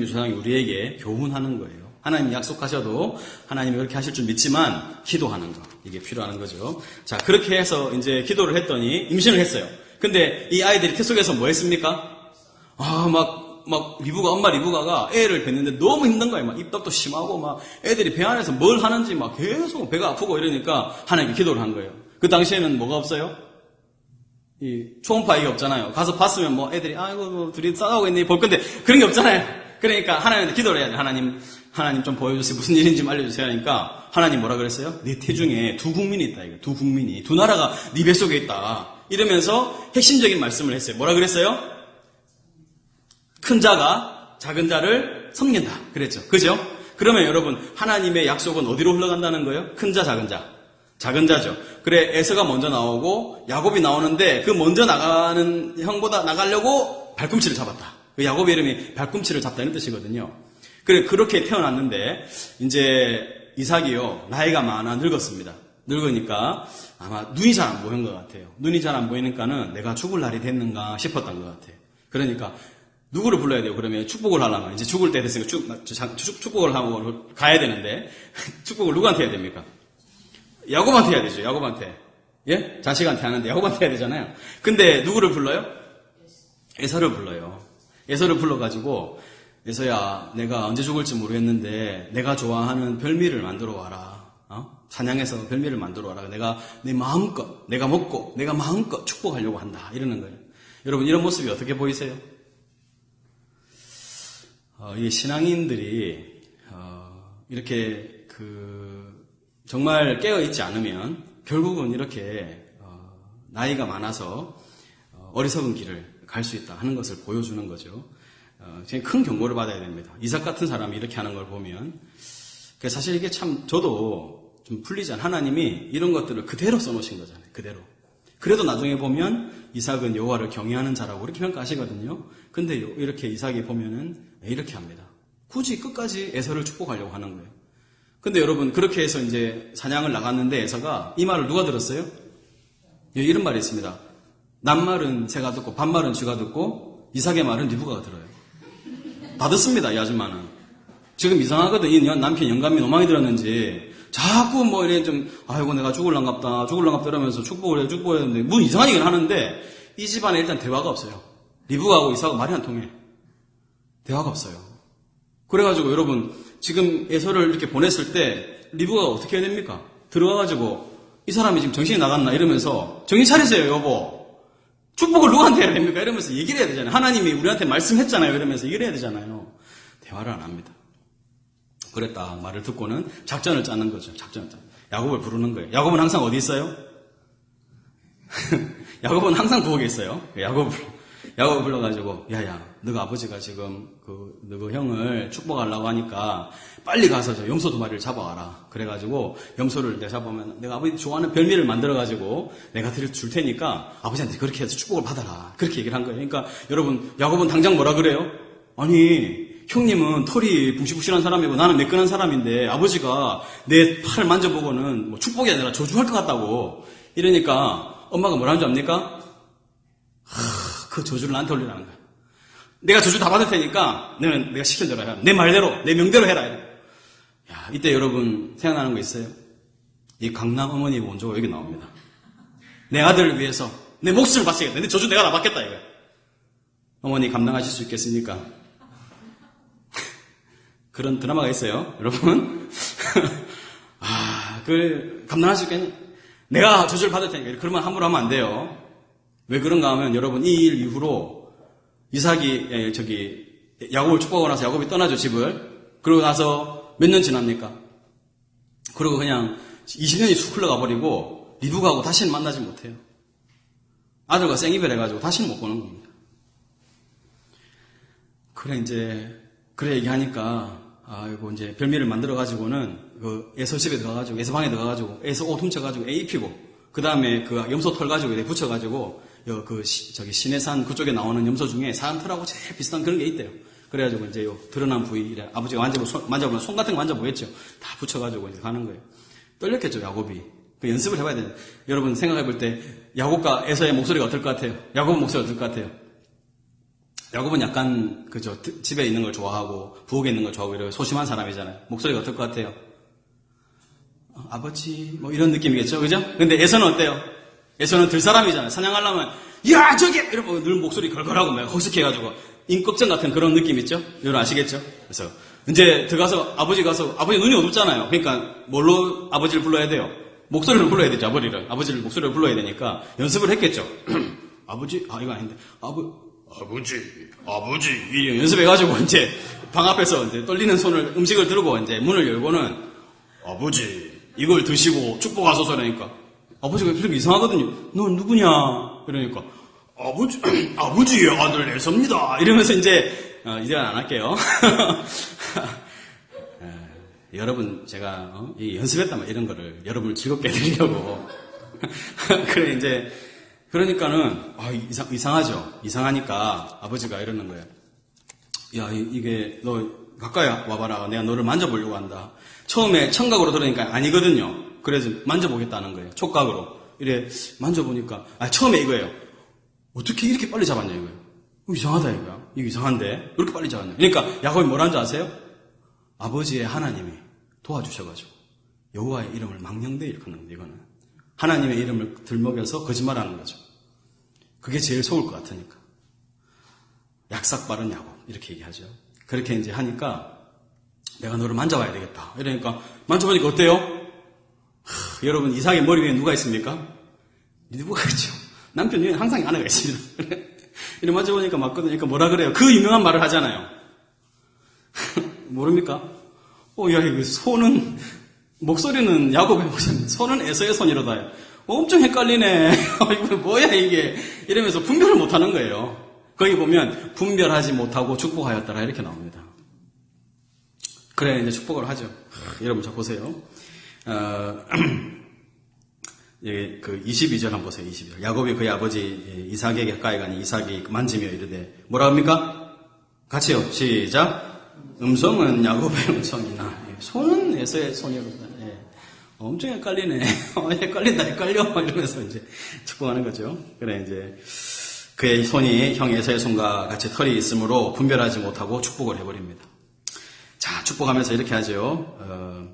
A: 조상이 우리에게 교훈하는 거예요. 하나님 약속하셔도 하나님이 그렇게 하실 줄 믿지만 기도하는 거. 이게 필요한 거죠. 자, 그렇게 해서 이제 기도를 했더니 임신을 했어요. 근데 이 아이들이 태 속에서 뭐 했습니까? 엄마 리브가가 애를 뵀는데 너무 힘든 거예요. 막 입덧도 심하고 막 애들이 배 안에서 뭘 하는지 막 계속 배가 아프고 이러니까 하나님께 기도를 한 거예요. 그 당시에는 뭐가 없어요? 이 초음파이가 없잖아요. 가서 봤으면 뭐 애들이 아이고 둘이 싸우고 있네 볼 건데 그런 게 없잖아요. 그러니까 하나님한테 기도를 해야 돼요. 하나님 좀 보여주세요. 무슨 일인지 좀 알려주세요 하니까 하나님 뭐라 그랬어요? 네 태중에 두 국민이 있다. 이거 두 국민이 두 나라가 네 뱃속에 있다. 이러면서 핵심적인 말씀을 했어요. 뭐라 그랬어요? 큰 자가 작은 자를 섬긴다. 그랬죠. 그죠? 그러면 여러분 하나님의 약속은 어디로 흘러간다는 거예요? 큰 자, 작은 자. 작은 자죠. 그래 에서가 먼저 나오고 야곱이 나오는데 그 먼저 나가는 형보다 나가려고 발꿈치를 잡았다. 그 야곱의 이름이 발꿈치를 잡다는 뜻이거든요. 그래 그렇게 태어났는데 이제 이삭이요 나이가 많아 늙었습니다. 늙으니까 아마 눈이 잘 안 보이는 것 같아요. 눈이 잘 안 보이니까는 내가 죽을 날이 됐는가 싶었던 것 같아요. 그러니까 누구를 불러야 돼요? 그러면 축복을 하려면 이제 죽을 때 됐으니까 축복을 하고 가야 되는데 축복을 누구한테 해야 됩니까? 야곱한테 해야 되죠. 야곱한테. 예? 자식한테 하는데 야곱한테 해야 되잖아요. 근데 누구를 불러요? 에서를 불러요. 에서를 불러가지고 에서야 내가 언제 죽을지 모르겠는데 내가 좋아하는 별미를 만들어 와라. 사냥해서 별미를 만들어 와라. 내가 내 마음껏 내가 먹고 내가 마음껏 축복하려고 한다. 이러는 거예요. 여러분 이런 모습이 어떻게 보이세요? 이 신앙인들이 이렇게 정말 깨어있지 않으면 결국은 이렇게 나이가 많아서 어리석은 길을 갈 수 있다 하는 것을 보여주는 거죠. 큰 경고를 받아야 됩니다. 이삭 같은 사람이 이렇게 하는 걸 보면 사실 이게 참 저도 좀 풀리지 않아요. 하나님이 이런 것들을 그대로 써놓으신 거잖아요. 그대로. 그래도 나중에 보면 이삭은 여호와를 경외하는 자라고 이렇게 평가하시거든요. 근데 이렇게 이삭이 보면은 이렇게 합니다. 굳이 끝까지 에서를 축복하려고 하는 거예요. 근데 여러분 그렇게 해서 이제 사냥을 나갔는데 에서가 이 말을 누가 들었어요? 이런 말이 있습니다. 남말은 새가 듣고 반말은 쥐가 듣고 이삭의 말은 리브가가 들어요. 다 듣습니다. 이 아줌마는. 지금 이상하거든. 이 남편 영감이 노망이 들었는지 자꾸 뭐 이래 좀 아이고 내가 죽을랑갑다 이러면서 축복을 했는데 문 이상한 얘기를 하는데 이 집안에 일단 대화가 없어요. 리브가하고 이삭하고 말이 안 통해. 대화가 없어요. 그래가지고 여러분 지금 에서를 이렇게 보냈을 때 리브가가 어떻게 해야 됩니까? 들어가가지고 이 사람이 지금 정신이 나갔나 이러면서 정신 차리세요 여보. 축복을 누구한테 해야 됩니까? 이러면서 얘기를 해야 되잖아요. 하나님이 우리한테 말씀했잖아요. 이러면서 얘기를 해야 되잖아요. 대화를 안 합니다. 그랬다 말을 듣고는 작전을 짜는 거죠. 작전을 짜. 야곱을 부르는 거예요. 야곱은 항상 어디 있어요? 야곱은 항상 부엌에 있어요. 야곱을 불러가지고 야야 너가 아버지가 지금 너 형을 축복하려고 하니까 빨리 가서 저 염소 2마리를 잡아와라. 그래가지고 염소를 내가 잡으면 내가 아버지 좋아하는 별미를 만들어가지고 내가 줄 테니까 아버지한테 그렇게 해서 축복을 받아라. 그렇게 얘기를 한 거예요. 그러니까 여러분 야곱은 당장 뭐라 그래요? 아니 형님은 털이 붕실붕실한 사람이고 나는 매끈한 사람인데 아버지가 내 팔을 만져보고는 뭐 축복이 아니라 저주할 것 같다고 이러니까 엄마가 뭐라는 줄 압니까? 그 저주를 나한테 올리라는 거야. 내가 저주 다 받을 테니까 내가 시킨 대로 해라. 내 말대로 내 명대로 해라. 야, 이때 여러분 생각나는 거 있어요? 이 강남 어머니의 원조가 여기 나옵니다. 내 아들을 위해서 내 몫을 바치겠다. 내 저주 내가 다 받겠다 이거야. 어머니 감당하실 수 있겠습니까? 그런 드라마가 있어요, 여러분. 감당할 수 있겠니? 내가 저주를 받을 테니까. 그러면 함부로 하면 안 돼요. 왜 그런가 하면 여러분 이 일 이후로 이삭이 야곱을 축복하고 나서 야곱이 떠나죠, 집을. 그러고 나서 몇 년 지납니까? 그리고 그냥 20년이 쑥 흘러가 버리고 리브가하고 다시는 만나지 못해요. 아들과 생이별 해가지고 다시는 못 보는 겁니다. 그래 얘기하니까 이거 이제 별미를 만들어가지고는 애서 집에 들어가가지고 애서 방에 들어가가지고 애서 옷 훔쳐가지고 애 입히고 그 다음에 그 염소 털 가지고 이렇게 붙여가지고 시내산 그쪽에 나오는 염소 중에 사람 털하고 제일 비슷한 그런 게 있대요. 그래가지고 이제 드러난 부위 아버지가 만져보면 손 같은 거 만져보겠죠. 다 붙여가지고 이제 가는 거예요. 떨렸겠죠, 야곱이. 그 연습을 해봐야 돼요. 여러분 생각해볼 때 야곱과 에서의 목소리가 어떨 것 같아요? 야곱은 목소리가 어떨 것 같아요? 야곱은 약간 집에 있는 걸 좋아하고 부엌에 있는 걸 좋아하고 이런 소심한 사람이잖아요. 목소리가 어떨 것 같아요? 아버지 뭐 이런 느낌이겠죠, 그죠? 근데 에서는 어때요? 에서는 들사람이잖아요. 사냥하려면 야 저기 이러면 늘 목소리 걸걸하고 막 허스키해가지고 임꺽정 같은 그런 느낌 있죠? 여러분 아시겠죠? 그래서 이제 들어가서 아버지 눈이 어둡잖아요. 그러니까 뭘로 아버지를 불러야 돼요? 목소리를 불러야 되죠, 아버지를 목소리로 불러야 되니까 연습을 했겠죠. 아버지 이거 아닌데 아버지 연습해가지고 이제 방 앞에서 이제 떨리는 손을 음식을 들고 이제 문을 열고는 아버지 이걸 드시고 축복하소서 그러니까 아버지가 그렇게 이상하거든요. 넌 누구냐? 그러니까 아버지의 아들 에서입니다. 이러면서 이제 안 할게요. 여러분 제가 연습했다면 이런 거를 여러분을 즐겁게 해드리려고 그래 이제 그러니까는 이상하죠. 이상하니까 아버지가 이러는 거예요. 야 이게 너 가까이 와봐라. 내가 너를 만져보려고 한다. 처음에 청각으로 들으니까 아니거든요. 그래서 만져보겠다는 거예요. 촉각으로. 이래 만져보니까 처음에 이거예요. 어떻게 이렇게 빨리 잡았냐 이거예요. 이상하다 이거야. 이거 이상한데 왜 이렇게 빨리 잡았냐. 그러니까 야곱이 뭐라는 줄 아세요? 아버지의 하나님이 도와주셔가지고 여호와의 이름을 망령되이 일컫는 겁니다. 이거는 하나님의 이름을 들먹여서 거짓말하는 거죠. 그게 제일 속을 것 같으니까. 약삭 빠른 야곱 이렇게 얘기하죠. 그렇게 이제 하니까 내가 너를 만져봐야 되겠다. 이러니까 만져보니까 어때요? 여러분 이삭의 머리 위에 누가 있습니까? 누가 있죠. 남편 위에 항상 아내가 있습니다. 이렇게 만져보니까 맞거든요. 그러니까 뭐라 그래요? 그 유명한 말을 하잖아요. 모릅니까? 야 이거 손은 목소리는 야곱의 목소리, 손은 에서의 손이로다. 엄청 헷갈리네. 이거 뭐야 이게? 이러면서 분별을 못하는 거예요. 거기 보면 분별하지 못하고 축복하였더라 이렇게 나옵니다. 그래 이제 축복을 하죠. 여러분 자 보세요. 그 22절 한번 보세요. 22절. 야곱이 그의 아버지 이삭에게 가까이 가니 이삭이 만지며 이르되 뭐라 합니까? 같이요. 시작. 음성은 야곱의 음성이나 손은 에서의 손이로다. 엄청 헷갈리네. 헷갈린다, 헷갈려. 이러면서 이제 축복하는 거죠. 그래, 이제, 그의 손이 형 에서의 손과 같이 털이 있으므로 분별하지 못하고 축복을 해버립니다. 자, 축복하면서 이렇게 하죠.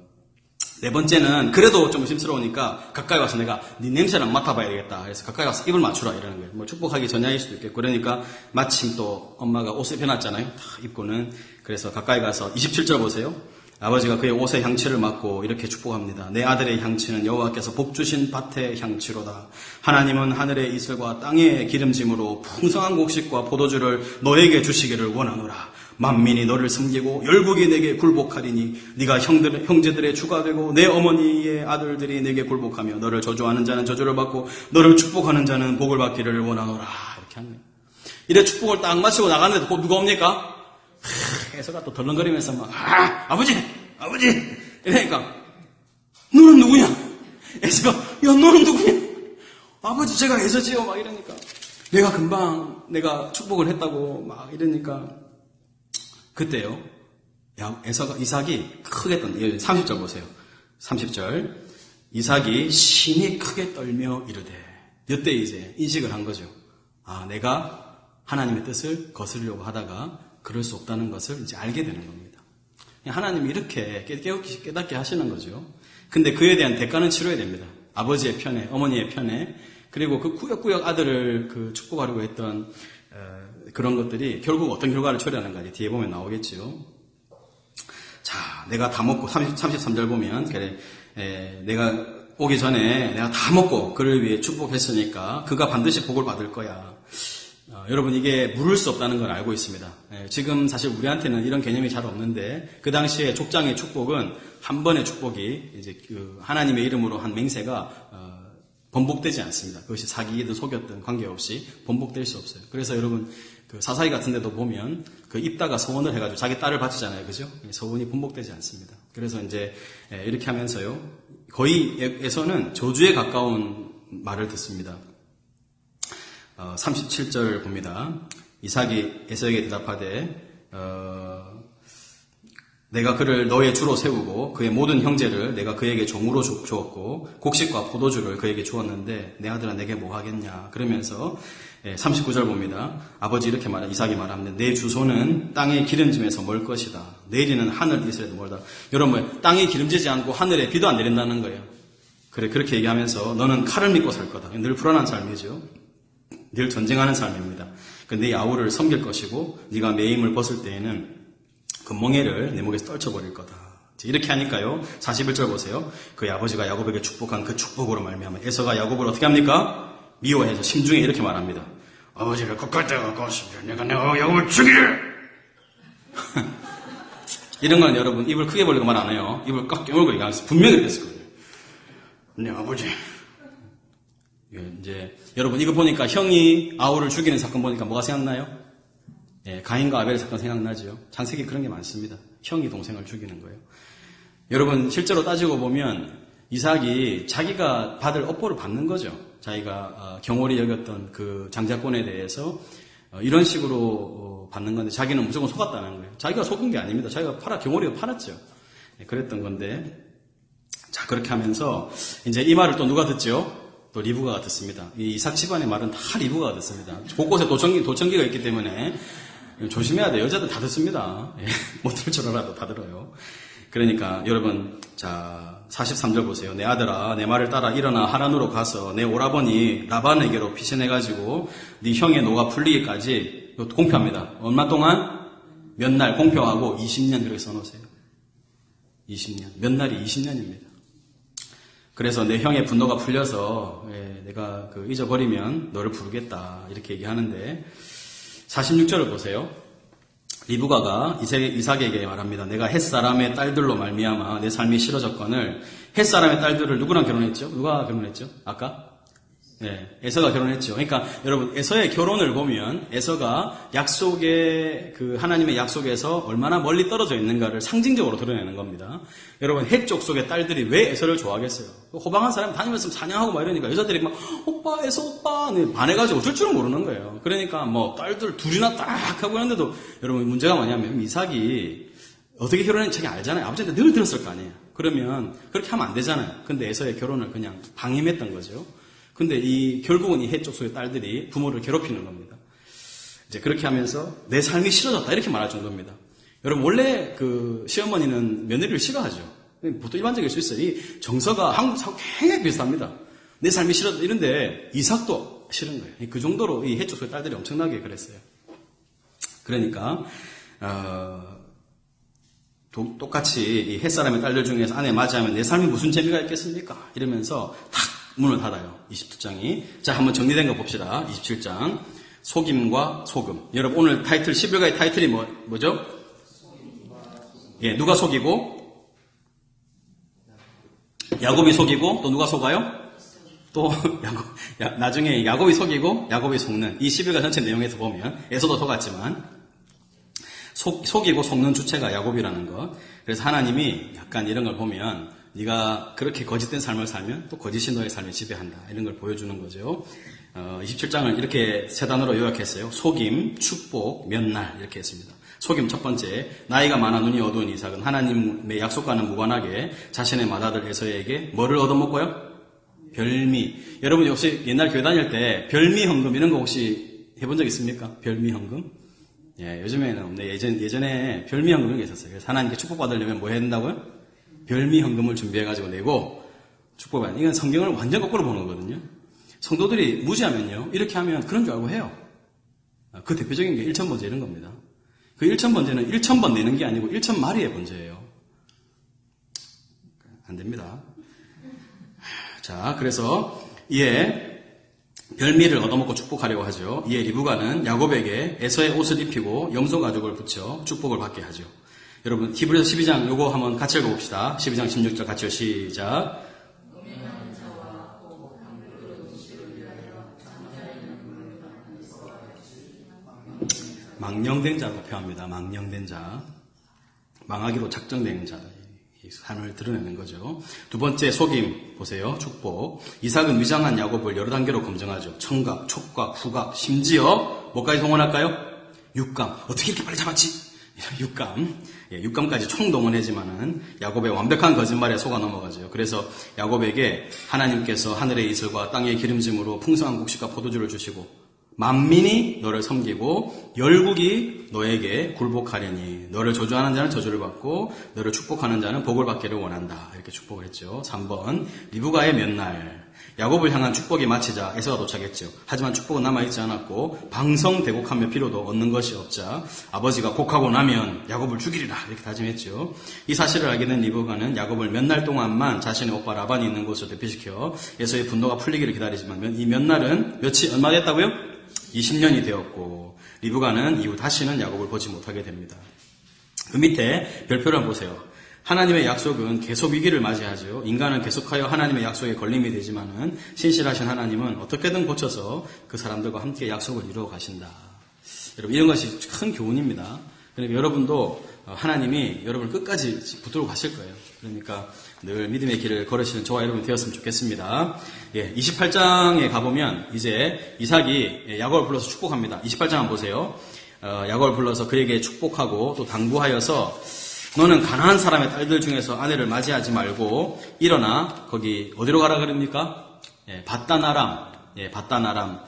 A: 네 번째는, 그래도 좀 심스러우니까 가까이 와서 내가 네 냄새를 안 맡아봐야 되겠다. 그래서 가까이 와서 입을 맞추라. 이러는 거예요. 뭐 축복하기 전야일 수도 있겠고. 그러니까 마침 또 엄마가 옷을 펴놨잖아요. 다 입고는. 그래서 가까이 가서 27절 보세요. 아버지가 그의 옷의 향취를 맡고 이렇게 축복합니다. 내 아들의 향취는 여호와께서 복 주신 밭의 향취로다. 하나님은 하늘의 이슬과 땅의 기름짐으로 풍성한 곡식과 포도주를 너에게 주시기를 원하노라. 만민이 너를 섬기고 열국이 내게 굴복하리니 네가 형제들의 주가 되고 내 어머니의 아들들이 내게 굴복하며 너를 저주하는 자는 저주를 받고 너를 축복하는 자는 복을 받기를 원하노라. 이렇게 하는 거예요. 이래 축복을 딱 마치고 나갔는데 곧 누가 옵니까? 에서가 또 덜렁거리면서 막 아버지 이러니까 너는 누구냐? 에서가 야 너는 누구냐? 아버지 제가 에서지요 막 이러니까 내가 금방 내가 축복을 했다고 막 이러니까 그때요. 이삭이 크게 30절 보세요. 30절. 이삭이 심히 크게 떨며 이르되. 이때 이제 인식을 한 거죠. 아, 내가 하나님의 뜻을 거스르려고 하다가 그럴 수 없다는 것을 이제 알게 되는 겁니다. 하나님이 이렇게 깨닫게 하시는 거죠. 근데 그에 대한 대가는 치러야 됩니다. 아버지의 편에, 어머니의 편에, 그리고 그 꾸역꾸역 아들을 축복하려고 했던 그런 것들이 결국 어떤 결과를 초래하는가 뒤에 보면 나오겠죠. 자, 내가 다 먹고 33절 보면 그래, 내가 오기 전에 내가 다 먹고 그를 위해 축복했으니까 그가 반드시 복을 받을 거야. 여러분 이게 물을 수 없다는 걸 알고 있습니다. 지금 사실 우리한테는 이런 개념이 잘 없는데 그 당시에 족장의 축복은 한 번의 축복이 이제 하나님의 이름으로 한 맹세가 번복되지 않습니다. 그것이 사기든 속였든 관계없이 번복될 수 없어요. 그래서 여러분 사사기 같은 데도 보면 입다가 서원을 해가지고 자기 딸을 바치잖아요. 그죠? 서원이 번복되지 않습니다. 그래서 이제 이렇게 하면서요. 거의 에서는 저주에 가까운 말을 듣습니다. 37절 봅니다. 이삭이 에서에게 대답하되 내가 그를 너의 주로 세우고 그의 모든 형제를 내가 그에게 종으로 주었고 곡식과 포도주를 그에게 주었는데 내 아들아 내게 뭐 하겠냐. 그러면서 39절 봅니다. 아버지 이렇게 이삭이 말합니다. 내 주소는 땅의 기름짐에서 멀 것이다. 내리는 하늘 이스라엘도 멀다. 여러분 땅이 기름지지 않고 하늘에 비도 안 내린다는 거예요. 그래 그렇게 얘기하면서 너는 칼을 믿고 살 거다. 늘 불안한 삶이죠. 늘 전쟁하는 삶입니다. 네 아우를 섬길 것이고 네가 매임을 벗을 때에는 그 멍에를 내 목에서 떨쳐버릴 거다. 이렇게 하니까요. 41절 보세요. 그의 아버지가 야곱에게 축복한 그 축복으로 말미암아 에서가 야곱을 어떻게 합니까? 미워해서 심중에 이렇게 말합니다. 아버지를 끝갈 때가 가까웠습니다. 내가 야곱을 죽이려. 이런 건 여러분 입을 크게 벌리고 말 안 해요. 입을 꽉 깨물고 얘기하면서 분명히 그랬을 거예요. 네 아버지. 이제 여러분 이거 보니까 형이 아우를 죽이는 사건 보니까 뭐가 생각나요? 가인과 아벨의 사건 생각나죠. 창세기 그런 게 많습니다. 형이 동생을 죽이는 거예요. 여러분 실제로 따지고 보면 이삭이 자기가 받을 업보를 받는 거죠. 자기가 경홀히 여겼던 그 장자권에 대해서 이런 식으로 받는 건데 자기는 무조건 속았다는 거예요. 자기가 속은 게 아닙니다. 자기가 경홀이가 팔았죠. 그랬던 건데 자 그렇게 하면서 이제 이 말을 또 누가 듣죠? 또 리브가가 듣습니다. 이 이삭 집안의 말은 다 리브가가 듣습니다. 곳곳에 도청기가 있기 때문에 조심해야 돼요. 여자들 다 듣습니다. 못 들 줄 알아도 다 들어요. 그러니까 여러분 자 43절 보세요. 내 아들아 내 말을 따라 일어나 하란으로 가서 내 오라버니 라반에게로 피신해가지고 네 형의 노가 풀리기까지 공표합니다. 얼마 동안? 몇 날 공표하고 20년 그렇게 써놓으세요. 20년. 몇 날이 20년입니다. 그래서 내 형의 분노가 풀려서 내가 잊어버리면 너를 부르겠다 이렇게 얘기하는데 46절을 보세요. 리브가가 이삭에게 말합니다. 내가 햇사람의 딸들로 말미암아 내 삶이 싫어졌거늘 햇사람의 딸들을 누구랑 결혼했죠? 누가 결혼했죠? 아까? 에서가 결혼했죠. 그러니까 여러분 에서의 결혼을 보면 에서가 하나님의 약속에서 얼마나 멀리 떨어져 있는가를 상징적으로 드러내는 겁니다. 여러분 헷 족속의 딸들이 왜 에서를 좋아하겠어요? 호방한 사람이 다니면서 사냥하고 막 이러니까 여자들이 막 오빠 에서 오빠 반해가지고 어쩔 줄은 모르는 거예요. 그러니까 뭐 딸들 둘이나 딱 하고 있는데도 여러분 문제가 뭐냐면 이삭이 어떻게 결혼했는지 자기 알잖아요. 아버지한테 늘 들었을 거 아니에요. 그러면 그렇게 하면 안 되잖아요. 근데 에서의 결혼을 그냥 방임했던 거죠. 근데 결국은 이 헷족속의 딸들이 부모를 괴롭히는 겁니다. 이제 그렇게 하면서 내 삶이 싫어졌다 이렇게 말할 정도입니다. 여러분 원래 시어머니는 며느리를 싫어하죠. 보통 일반적일 수 있어요. 이 정서가 한국 사고 굉장히 비슷합니다. 내 삶이 싫어졌다 이런데 이삭도 싫은 거예요. 그 정도로 이 헷족속의 딸들이 엄청나게 그랬어요. 그러니까 똑같이 이 햇사람의 딸들 중에서 아내 맞이하면 내 삶이 무슨 재미가 있겠습니까? 이러면서 탁 문을 닫아요. 27장이. 자, 한번 정리된 거 봅시다. 27장. 속임과 소금. 여러분, 오늘 타이틀, 11가의 타이틀이 뭐죠? 누가 속이고? 야곱이 속이고, 또 누가 속아요? 또, 나중에 야곱이 속이고, 야곱이 속는. 이 11가 전체 내용에서 보면, 에서도 속았지만, 속이고 속는 주체가 야곱이라는 것. 그래서 하나님이 약간 이런 걸 보면, 네가 그렇게 거짓된 삶을 살면 또 거짓이 너의 삶을 지배한다. 이런 걸 보여주는 거죠. 27장을 이렇게 세 단어로 요약했어요. 속임, 축복, 몇 날 이렇게 했습니다. 속임 첫 번째, 나이가 많아 눈이 어두운 이삭은 하나님의 약속과는 무관하게 자신의 맏아들 에서에게 뭐를 얻어먹고요? 별미. 여러분 혹시 옛날 교회 다닐 때 별미 헌금 이런 거 혹시 해본 적 있습니까? 별미 헌금? 예, 요즘에는 없네. 예전에 별미 헌금 이런 게 있었어요. 그래서 하나님께 축복받으려면 뭐 해야 된다고요? 별미 헌금을 준비해가지고 내고 축복받는. 이건 성경을 완전 거꾸로 보는 거거든요. 성도들이 무지하면요, 이렇게 하면 그런 줄 알고 해요. 그 대표적인 게 1,000번째 이런 겁니다. 그 1,000번째는 1,000번 내는 게 아니고 1,000마리의 번째예요. 안 됩니다. 자, 그래서 이에 별미를 얻어먹고 축복하려고 하죠. 이에 리브가는 야곱에게 에서의 옷을 입히고 염소 가죽을 붙여 축복을 받게 하죠. 여러분 히브리서 12장 요거 한번 같이 읽어봅시다. 12장 16절 같이요. 시작. 망령된 자로 표합니다. 망령된 자. 망하기로 작정된 자. 이 삶을 드러내는 거죠. 두 번째 속임 보세요. 축복. 이삭은 위장한 야곱을 여러 단계로 검증하죠. 청각, 촉각, 후각, 심지어 뭐까지 동원할까요? 육감. 어떻게 이렇게 빨리 잡았지? 육감. 예, 육감까지 총동원하지만은 야곱의 완벽한 거짓말에 속아 넘어가죠. 그래서 야곱에게 하나님께서 하늘의 이슬과 땅의 기름짐으로 풍성한 곡식과 포도주를 주시고 만민이 너를 섬기고 열국이 너에게 굴복하려니 너를 저주하는 자는 저주를 받고 너를 축복하는 자는 복을 받기를 원한다. 이렇게 축복을 했죠. 3번 리브가의 몇 날 야곱을 향한 축복이 마치자 에서가 도착했죠. 하지만 축복은 남아있지 않았고 방성대곡하며 필요도 얻는 것이 없자 아버지가 곡하고 나면 야곱을 죽이리라 이렇게 다짐했죠. 이 사실을 알게 된 리브가는 야곱을 몇 날 동안만 자신의 오빠 라반이 있는 곳으로 대피시켜 에서의 분노가 풀리기를 기다리지만 이 몇 날은 얼마 됐다고요? 20년이 되었고 리브가는 이후 다시는 야곱을 보지 못하게 됩니다. 그 밑에 별표를 한번 보세요. 하나님의 약속은 계속 위기를 맞이하죠. 인간은 계속하여 하나님의 약속에 걸림이 되지만은 신실하신 하나님은 어떻게든 고쳐서 그 사람들과 함께 약속을 이루어 가신다. 여러분 이런 것이 큰 교훈입니다. 그러니까 여러분도 하나님이 여러분을 끝까지 붙들고 가실 거예요. 그러니까 늘 믿음의 길을 걸으시는 저와 여러분이 되었으면 좋겠습니다. 예, 28장에 가보면 이제 이삭이 야곱을 불러서 축복합니다. 28장 한번 보세요. 야곱을 불러서 그에게 축복하고 또 당부하여서 너는 가나안 사람의 딸들 중에서 아내를 맞이하지 말고 일어나 거기 어디로 가라 그럽니까? 예, 밧단아람. 예, 밧단아람.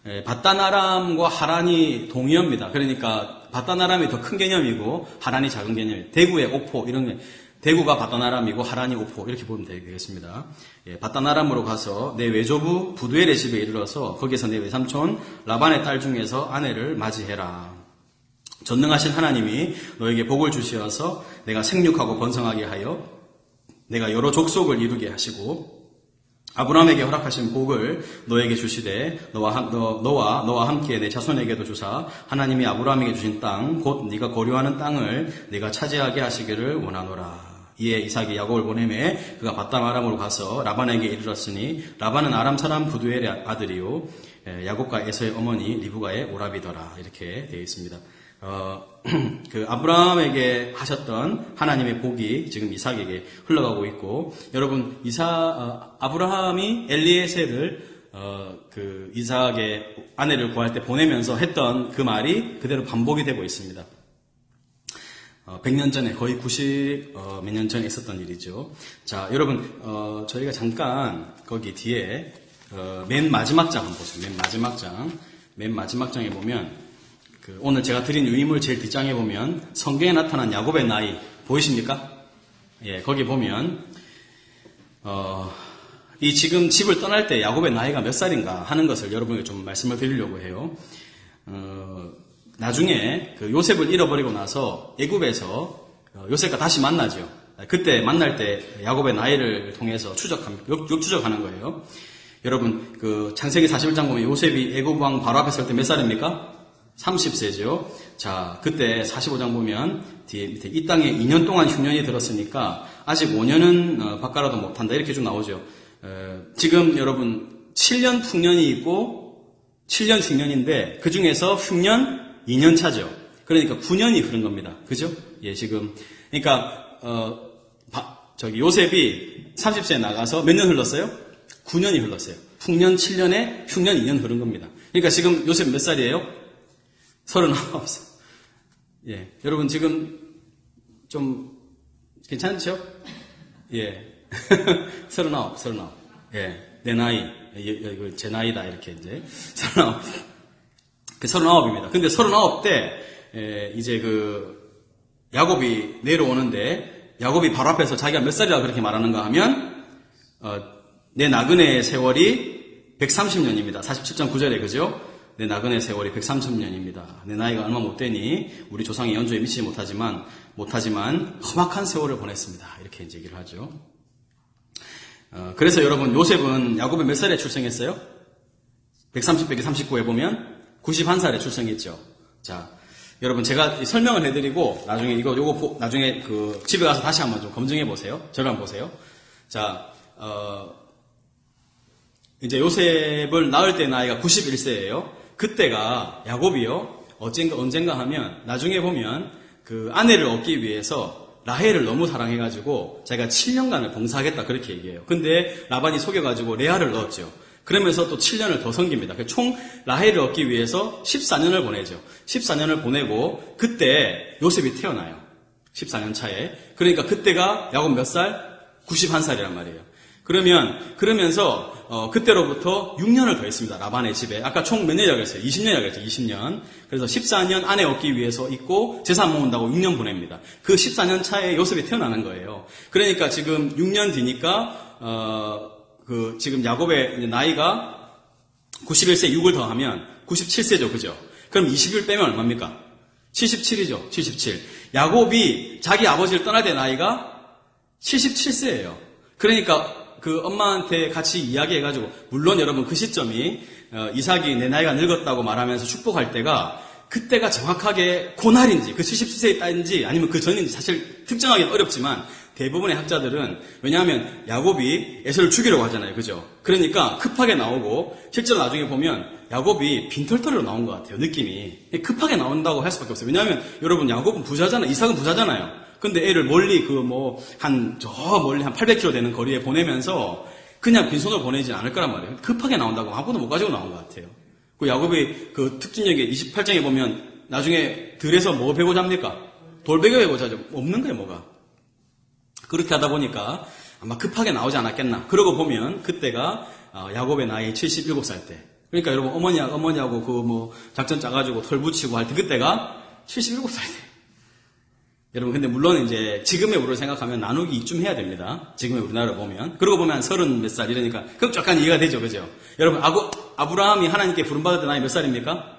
A: 예, 밧단아람과 하란이 동의어입니다. 그러니까 밧단아람이 더 큰 개념이고 하란이 작은 개념이에요. 대구의 오포 이런 게 대구가 밧단아람이고 하란이 오포 이렇게 보면 되겠습니다. 예, 밧단아람으로 가서 내 외조부 부두엘의 집에 이르러서 거기서 내 외삼촌 라반의 딸 중에서 아내를 맞이해라. 전능하신 하나님이 너에게 복을 주시어서 내가 생육하고 번성하게 하여 내가 여러 족속을 이루게 하시고 아브라함에게 허락하신 복을 너에게 주시되 너와 함께 내 자손에게도 주사 하나님이 아브라함에게 주신 땅 곧 네가 거류하는 땅을 네가 차지하게 하시기를 원하노라. 이에 이삭이 야곱을 보내매 그가 밧단아람으로 가서 라반에게 이르렀으니 라반은 아람 사람 부두엘의 아들이요 야곱과 에서의 어머니 리브가의 오라비더라. 이렇게 되어 있습니다. 그 아브라함에게 하셨던 하나님의 복이 지금 이삭에게 흘러가고 있고, 여러분 아브라함이 엘리에셀을 그 이삭의 아내를 구할 때 보내면서 했던 그 말이 그대로 반복이 되고 있습니다. 100년 전에 거의 90 몇 년 전에 있었던 일이죠. 자, 여러분 저희가 잠깐 거기 뒤에 맨 마지막 장 한번 보세요. 맨 마지막 장에 보면 오늘 제가 드린 유인물 제일 뒷장에 보면 성경에 나타난 야곱의 나이 보이십니까? 예, 거기 보면 이 지금 집을 떠날 때 야곱의 나이가 몇 살인가 하는 것을 여러분에게 좀 말씀을 드리려고 해요. 나중에 그 요셉을 잃어버리고 나서 애굽에서 요셉과 다시 만나죠. 그때 만날 때 야곱의 나이를 통해서 역추적하는 거예요. 여러분 그 창세기 41장 보면 요셉이 애굽 왕 바로 앞에 설 때 몇 살입니까? 30세죠. 자, 그때 45장 보면 뒤에 밑에 이 땅에 2년 동안 흉년이 들었으니까 아직 5년은 바꿔라도 못한다 이렇게 좀 나오죠. 지금 여러분 7년 풍년이 있고 7년 흉년인데 그 중에서 흉년 2년 차죠. 그러니까 9년이 흐른 겁니다. 그죠? 예, 지금 그러니까 요셉이 30세에 나가서 몇 년 흘렀어요? 9년이 흘렀어요. 풍년 7년에 흉년 2년 흐른 겁니다. 그러니까 지금 요셉 몇 살이에요? 39살. 예. 여러분 지금 좀 괜찮죠? 예. 39. 예. 내 나이. 이거 제 나이다. 이렇게 이제. 39. 그 39입니다. 근데 39때, 이제 야곱이 내려오는데, 야곱이 바로 앞에서 자기가 몇 살이라고 그렇게 말하는가 하면, 내 나그네의 세월이 130년입니다. 47.9절에, 그죠? 내 나그네 세월이 130년입니다. 내 나이가 얼마 못 되니 우리 조상의 연주에 미치지 못하지만 험악한 세월을 보냈습니다. 이렇게 이제 얘기를 하죠. 그래서 여러분 요셉은 야곱이 몇 살에 출생했어요? 130 빼기 39에 보면 91살에 출생했죠. 자, 여러분 제가 설명을 해드리고 나중에 요거 나중에 집에 가서 다시 한번 좀 검증해 보세요. 저를 한번 보세요. 자, 이제 요셉을 낳을 때 나이가 91세예요. 그때가 야곱이요. 언젠가 하면 나중에 보면 그 아내를 얻기 위해서 라헬을 너무 사랑해가지고 자기가 7년간을 봉사하겠다 그렇게 얘기해요. 근데 라반이 속여가지고 레아를 넣었죠. 그러면서 또 7년을 더 섬깁니다. 총 라헬을 얻기 위해서 14년을 보내죠. 14년을 보내고 그때 요셉이 태어나요. 14년 차에. 그러니까 그때가 야곱 몇 살? 91살이란 말이에요. 그러면서 그때로부터 6년을 더했습니다. 라반의 집에. 아까 총 몇 년이라고 했어요? 20년이라고 했죠. 20년. 그래서 14년 아내 얻기 위해서 있고 재산 모은다고 6년 보냅니다. 그 14년 차에 요셉이 태어나는 거예요. 그러니까 지금 6년 뒤니까 지금 야곱의 이제 나이가 91세 6을 더하면 97세죠. 그죠? 그럼 20을 빼면 얼마입니까? 77이죠. 77. 야곱이 자기 아버지를 떠날 때 나이가 77세예요. 그러니까 그 엄마한테 같이 이야기해가지고, 물론 여러분 그 시점이 이삭이 내 나이가 늙었다고 말하면서 축복할 때가 그때가 정확하게 고날인지 그 77세의 딸인지 아니면 그 전인지 사실 특정하기는 어렵지만 대부분의 학자들은, 왜냐하면 야곱이 에서를 죽이려고 하잖아요. 그죠? 그러니까 급하게 나오고 실제로 나중에 보면 야곱이 빈털터리로 나온 것 같아요. 느낌이. 급하게 나온다고 할 수밖에 없어요. 왜냐하면 여러분 야곱은 부자잖아요. 이삭은 부자잖아요. 근데 애를 멀리 한 800km 되는 거리에 보내면서 그냥 빈손으로 보내지 않을 거란 말이에요. 급하게 나온다고 아무것도 못 가지고 나온 것 같아요. 그 야곱이 그 특징력에 28장에 보면 나중에 들에서 뭐 베고자 합니까? 돌베개 베고자 하죠. 없는 거예요, 뭐가. 그렇게 하다 보니까 아마 급하게 나오지 않았겠나. 그러고 보면 그때가 야곱의 나이 77살 때. 그러니까 여러분 어머니하고 작전 짜가지고 털 붙이고 할 때 그때가 77살 때. 여러분, 근데 물론 이제 지금의 우리를 생각하면 나누기 이쯤 해야 됩니다. 지금의 우리나라를 보면. 그러고 보면 30 몇 살 이러니까 그럼 약간 이해가 되죠. 그죠? 여러분, 아브라함이 하나님께 부름받을 때 나이 몇 살입니까?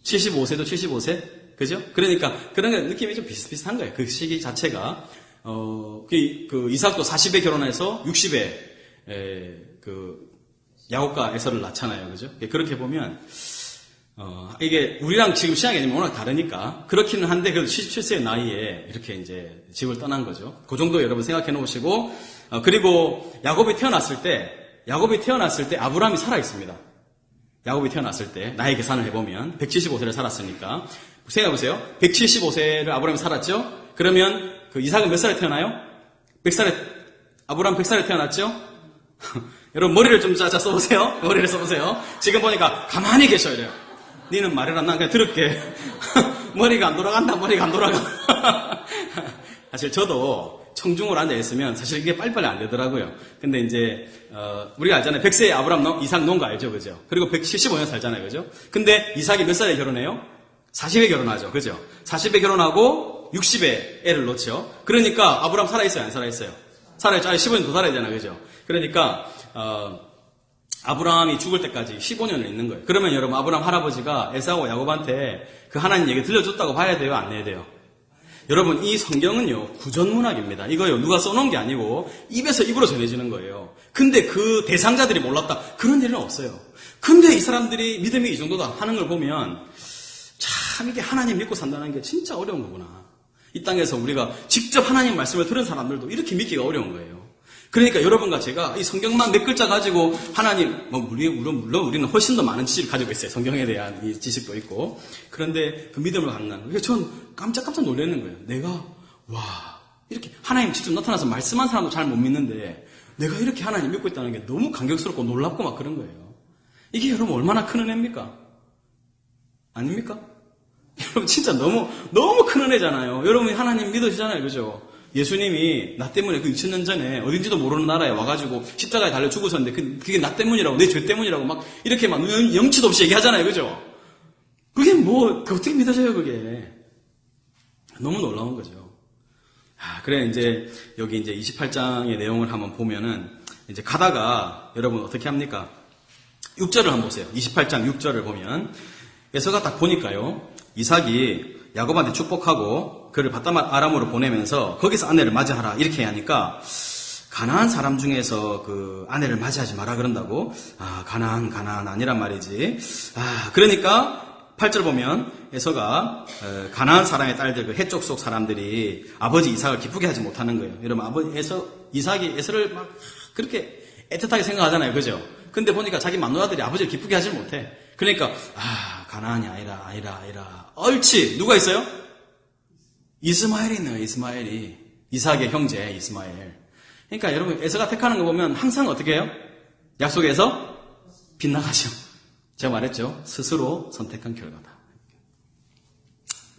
A: 75세도 75세? 그죠? 그러니까 그런 느낌이 좀 비슷비슷한 거예요. 그 시기 자체가. 이삭도 40에 결혼해서 60에 야곱과 에서를 낳잖아요. 그죠? 그렇게 보면 이게 우리랑 지금 신앙 개념이 워낙 다르니까 그렇기는 한데 그래도 77세의 나이에 이렇게 이제 집을 떠난 거죠. 그 정도 여러분 생각해 놓으시고 그리고 야곱이 태어났을 때 아브라함이 살아 있습니다. 야곱이 태어났을 때 나이 계산을 해보면 175세를 살았으니까 생각해 보세요. 175세를 아브라함이 살았죠. 그러면 그 이삭은 몇 살에 태어나요? 100살에 아브라함 100살에 태어났죠. 여러분 머리를 좀 써보세요. 머리를 써보세요. 지금 보니까 가만히 계셔야 돼요. 니는 말을 안 나, 그냥 들을게. 머리가 안 돌아간다, 머리가 안 돌아가. 사실 저도 청중으로 앉아있으면 사실 이게 빨리빨리 안 되더라고요. 근데 이제, 우리가 알잖아요. 100세에 아브라함, 이삭 논 거 알죠? 그죠? 그리고 175년 살잖아요. 그죠? 근데 이삭이 몇 살에 결혼해요? 40에 결혼하죠. 그죠? 40에 결혼하고 60에 애를 놓죠. 그러니까 아브라함 살아있어요? 안 살아있어요? 살아있죠. 15년 더 살아야 되잖아요. 그죠? 그러니까, 아브라함이 죽을 때까지 15년을 있는 거예요. 그러면 여러분 아브라함 할아버지가 에사오와 야곱한테 그 하나님 얘기 들려줬다고 봐야 돼요? 안 해야 돼요? 여러분 이 성경은요 구전문학입니다. 이거요 누가 써놓은 게 아니고 입에서 입으로 전해지는 거예요. 근데 그 대상자들이 몰랐다. 그런 일은 없어요. 근데 이 사람들이 믿음이 이 정도다 하는 걸 보면 참 이게 하나님 믿고 산다는 게 진짜 어려운 거구나. 이 땅에서 우리가 직접 하나님 말씀을 들은 사람들도 이렇게 믿기가 어려운 거예요. 그러니까 여러분과 제가 이 성경만 몇 글자 가지고 하나님, 물론 우리는 훨씬 더 많은 지식을 가지고 있어요. 성경에 대한 이 지식도 있고. 그런데 그 믿음을 갖는 거예요. 그러니까 전 깜짝깜짝 놀라는 거예요. 내가, 이렇게 하나님 직접 나타나서 말씀한 사람도 잘 못 믿는데 내가 이렇게 하나님 믿고 있다는 게 너무 감격스럽고 놀랍고 막 그런 거예요. 이게 여러분 얼마나 큰 은혜입니까? 아닙니까? 여러분 진짜 너무 큰 은혜잖아요. 여러분이 하나님 믿으시잖아요. 그죠? 예수님이 나 때문에 그 2000년 전에 어딘지도 모르는 나라에 와가지고 십자가에 달려 죽으셨는데 그게 나 때문이라고, 내 죄 때문이라고 막 이렇게 막 염치도 없이 얘기하잖아요. 그죠? 그게 어떻게 믿어져요, 그게. 너무 놀라운 거죠. 그래, 이제, 여기 이제 28장의 내용을 한번 보면은, 이제 가다가, 여러분 어떻게 합니까? 6절을 한번 보세요. 28장 6절을 보면, 에서가 딱 보니까요, 이삭이 야곱한테 축복하고, 그를 바다맛 아람으로 보내면서, 거기서 아내를 맞이하라, 이렇게 하니까, 가나안 사람 중에서 그 아내를 맞이하지 마라 그런다고? 가나안 아니란 말이지. 그러니까, 8절 보면 에서가 가나안 사람의 딸들 그 해쪽 속 사람들이 아버지 이삭을 기쁘게 하지 못하는 거예요. 여러분 이삭이 에서를 막 그렇게 애틋하게 생각하잖아요. 그죠? 근데 보니까 자기 맏누나들이 아버지를 기쁘게 하지 못해. 그러니까 가나안이 아니라 옳지. 누가 있어요? 이스마엘이 있네요. 이스마엘이 이삭의 형제 이스마엘. 그러니까 여러분 에서가 택하는 거 보면 항상 어떻게 해요? 약속에서 빗나가죠. 제가 말했죠. 스스로 선택한 결과다.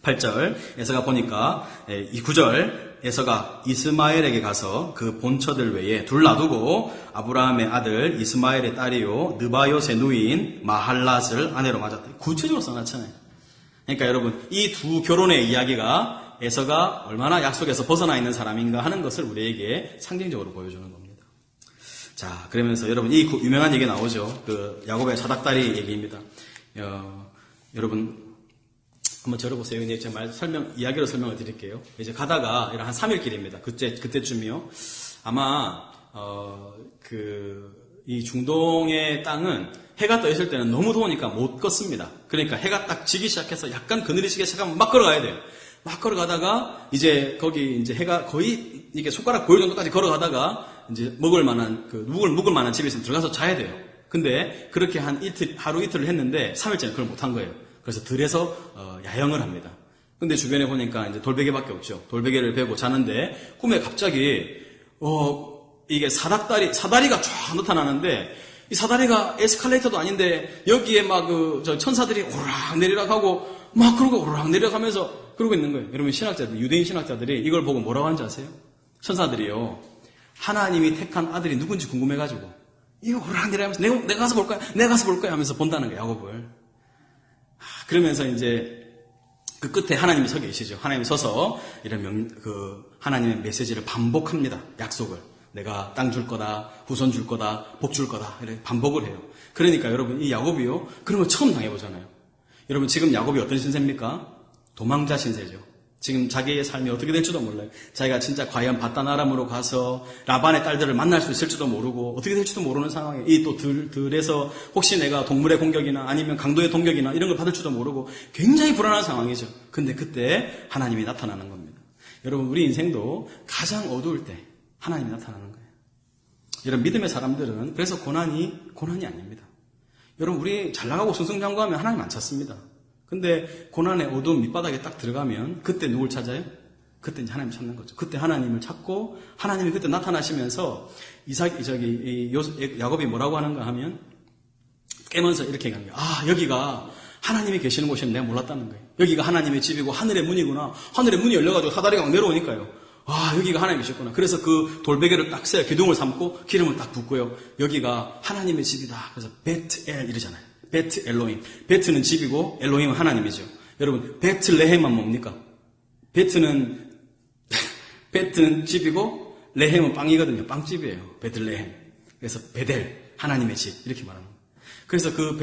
A: 8절 에서가 보니까 이 9절 에서가 이스마엘에게 가서 그 본처들 외에 둘 놔두고 아브라함의 아들 이스마엘의 딸이요 느바요의 누이인 마할랏을 아내로 맞았다. 구체적으로 써놨잖아요. 그러니까 여러분 이 두 결혼의 이야기가 에서가 얼마나 약속에서 벗어나 있는 사람인가 하는 것을 우리에게 상징적으로 보여주는 겁니다. 자, 그러면서 여러분 이 유명한 얘기 나오죠. 그 야곱의 사닥다리 얘기입니다. 여러분 한번 들어보세요. 이제 제가 이야기로 설명을 드릴게요. 이제 가다가 한 3일 길입니다. 그때쯤이요. 아마 이 중동의 땅은 해가 떠 있을 때는 너무 더우니까 못 걷습니다. 그러니까 해가 딱 지기 시작해서 약간 그늘이 지기 시작하면 막 걸어가야 돼요. 막 걸어가다가 이제 거기 이제 해가 거의 이게 손가락 보일 정도까지 걸어가다가 이제 묵을 만한 집에 있으면 들어가서 자야 돼요. 근데 그렇게 하루 이틀을 했는데 3일째는 그걸 못한 거예요. 그래서 들에서 야영을 합니다. 근데 주변에 보니까 이제 돌베개밖에 없죠. 돌베개를 베고 자는데 꿈에 갑자기 이게 사다리가 쫙 나타나는데 이 사다리가 에스컬레이터도 아닌데 여기에 막 천사들이 오르락 내리락 하고 막 그러고 오르락 내리락 하면서 그러고 있는 거예요. 여러분 유대인 신학자들이 이걸 보고 뭐라고 하는지 아세요? 천사들이요. 하나님이 택한 아들이 누군지 궁금해가지고 이거 오르락 내리락 하면서 내가 가서 볼 거야 하면서 본다는 거예요. 야곱을. 그러면서 이제 그 끝에 하나님이 서 계시죠. 하나님이 서서 이런 하나님의 메시지를 반복합니다. 약속을. 내가 땅 줄 거다, 후손 줄 거다, 복 줄 거다. 이렇게 반복을 해요. 그러니까 여러분 이 야곱이요. 그런 걸 처음 당해보잖아요. 여러분 지금 야곱이 어떤 신세입니까? 도망자 신세죠. 지금 자기의 삶이 어떻게 될지도 몰라요. 자기가 진짜 과연 바단 아람으로 가서 라반의 딸들을 만날 수 있을지도 모르고 어떻게 될지도 모르는 상황에 이 또 들에서 혹시 내가 동물의 공격이나 아니면 강도의 공격이나 이런 걸 받을지도 모르고 굉장히 불안한 상황이죠. 근데 그때 하나님이 나타나는 겁니다. 여러분 우리 인생도 가장 어두울 때 하나님이 나타나는 거예요. 여러분 믿음의 사람들은 그래서 고난이 아닙니다. 여러분 우리 잘 나가고 승승장구하면 하나님 안 찾습니다. 근데 고난의 어두운 밑바닥에 딱 들어가면 그때 누굴 찾아요? 그때 이제 하나님 찾는 거죠. 그때 하나님을 찾고 하나님이 그때 나타나시면서 야곱이 뭐라고 하는가 하면 깨면서 이렇게 얘기하는 거예요. 여기가 하나님이 계시는 곳이는 내가 몰랐다는 거예요. 여기가 하나님의 집이고 하늘의 문이구나. 하늘의 문이 열려가지고 사다리가 막 내려오니까요. 여기가 하나님이셨구나. 그래서 그 돌베개를 딱 세요. 기둥을 삼고 기름을 딱 붓고요. 여기가 하나님의 집이다. 그래서 베트엘 이러잖아요. 베트 엘로힘. 베트는 집이고 엘로힘은 하나님이죠. 여러분 베트레헴은 뭡니까? 베트는 집이고 레헴은 빵이거든요. 빵집이에요. 베들레헴. 그래서 베델 하나님의 집 이렇게 말하는 거예요. 그래서 그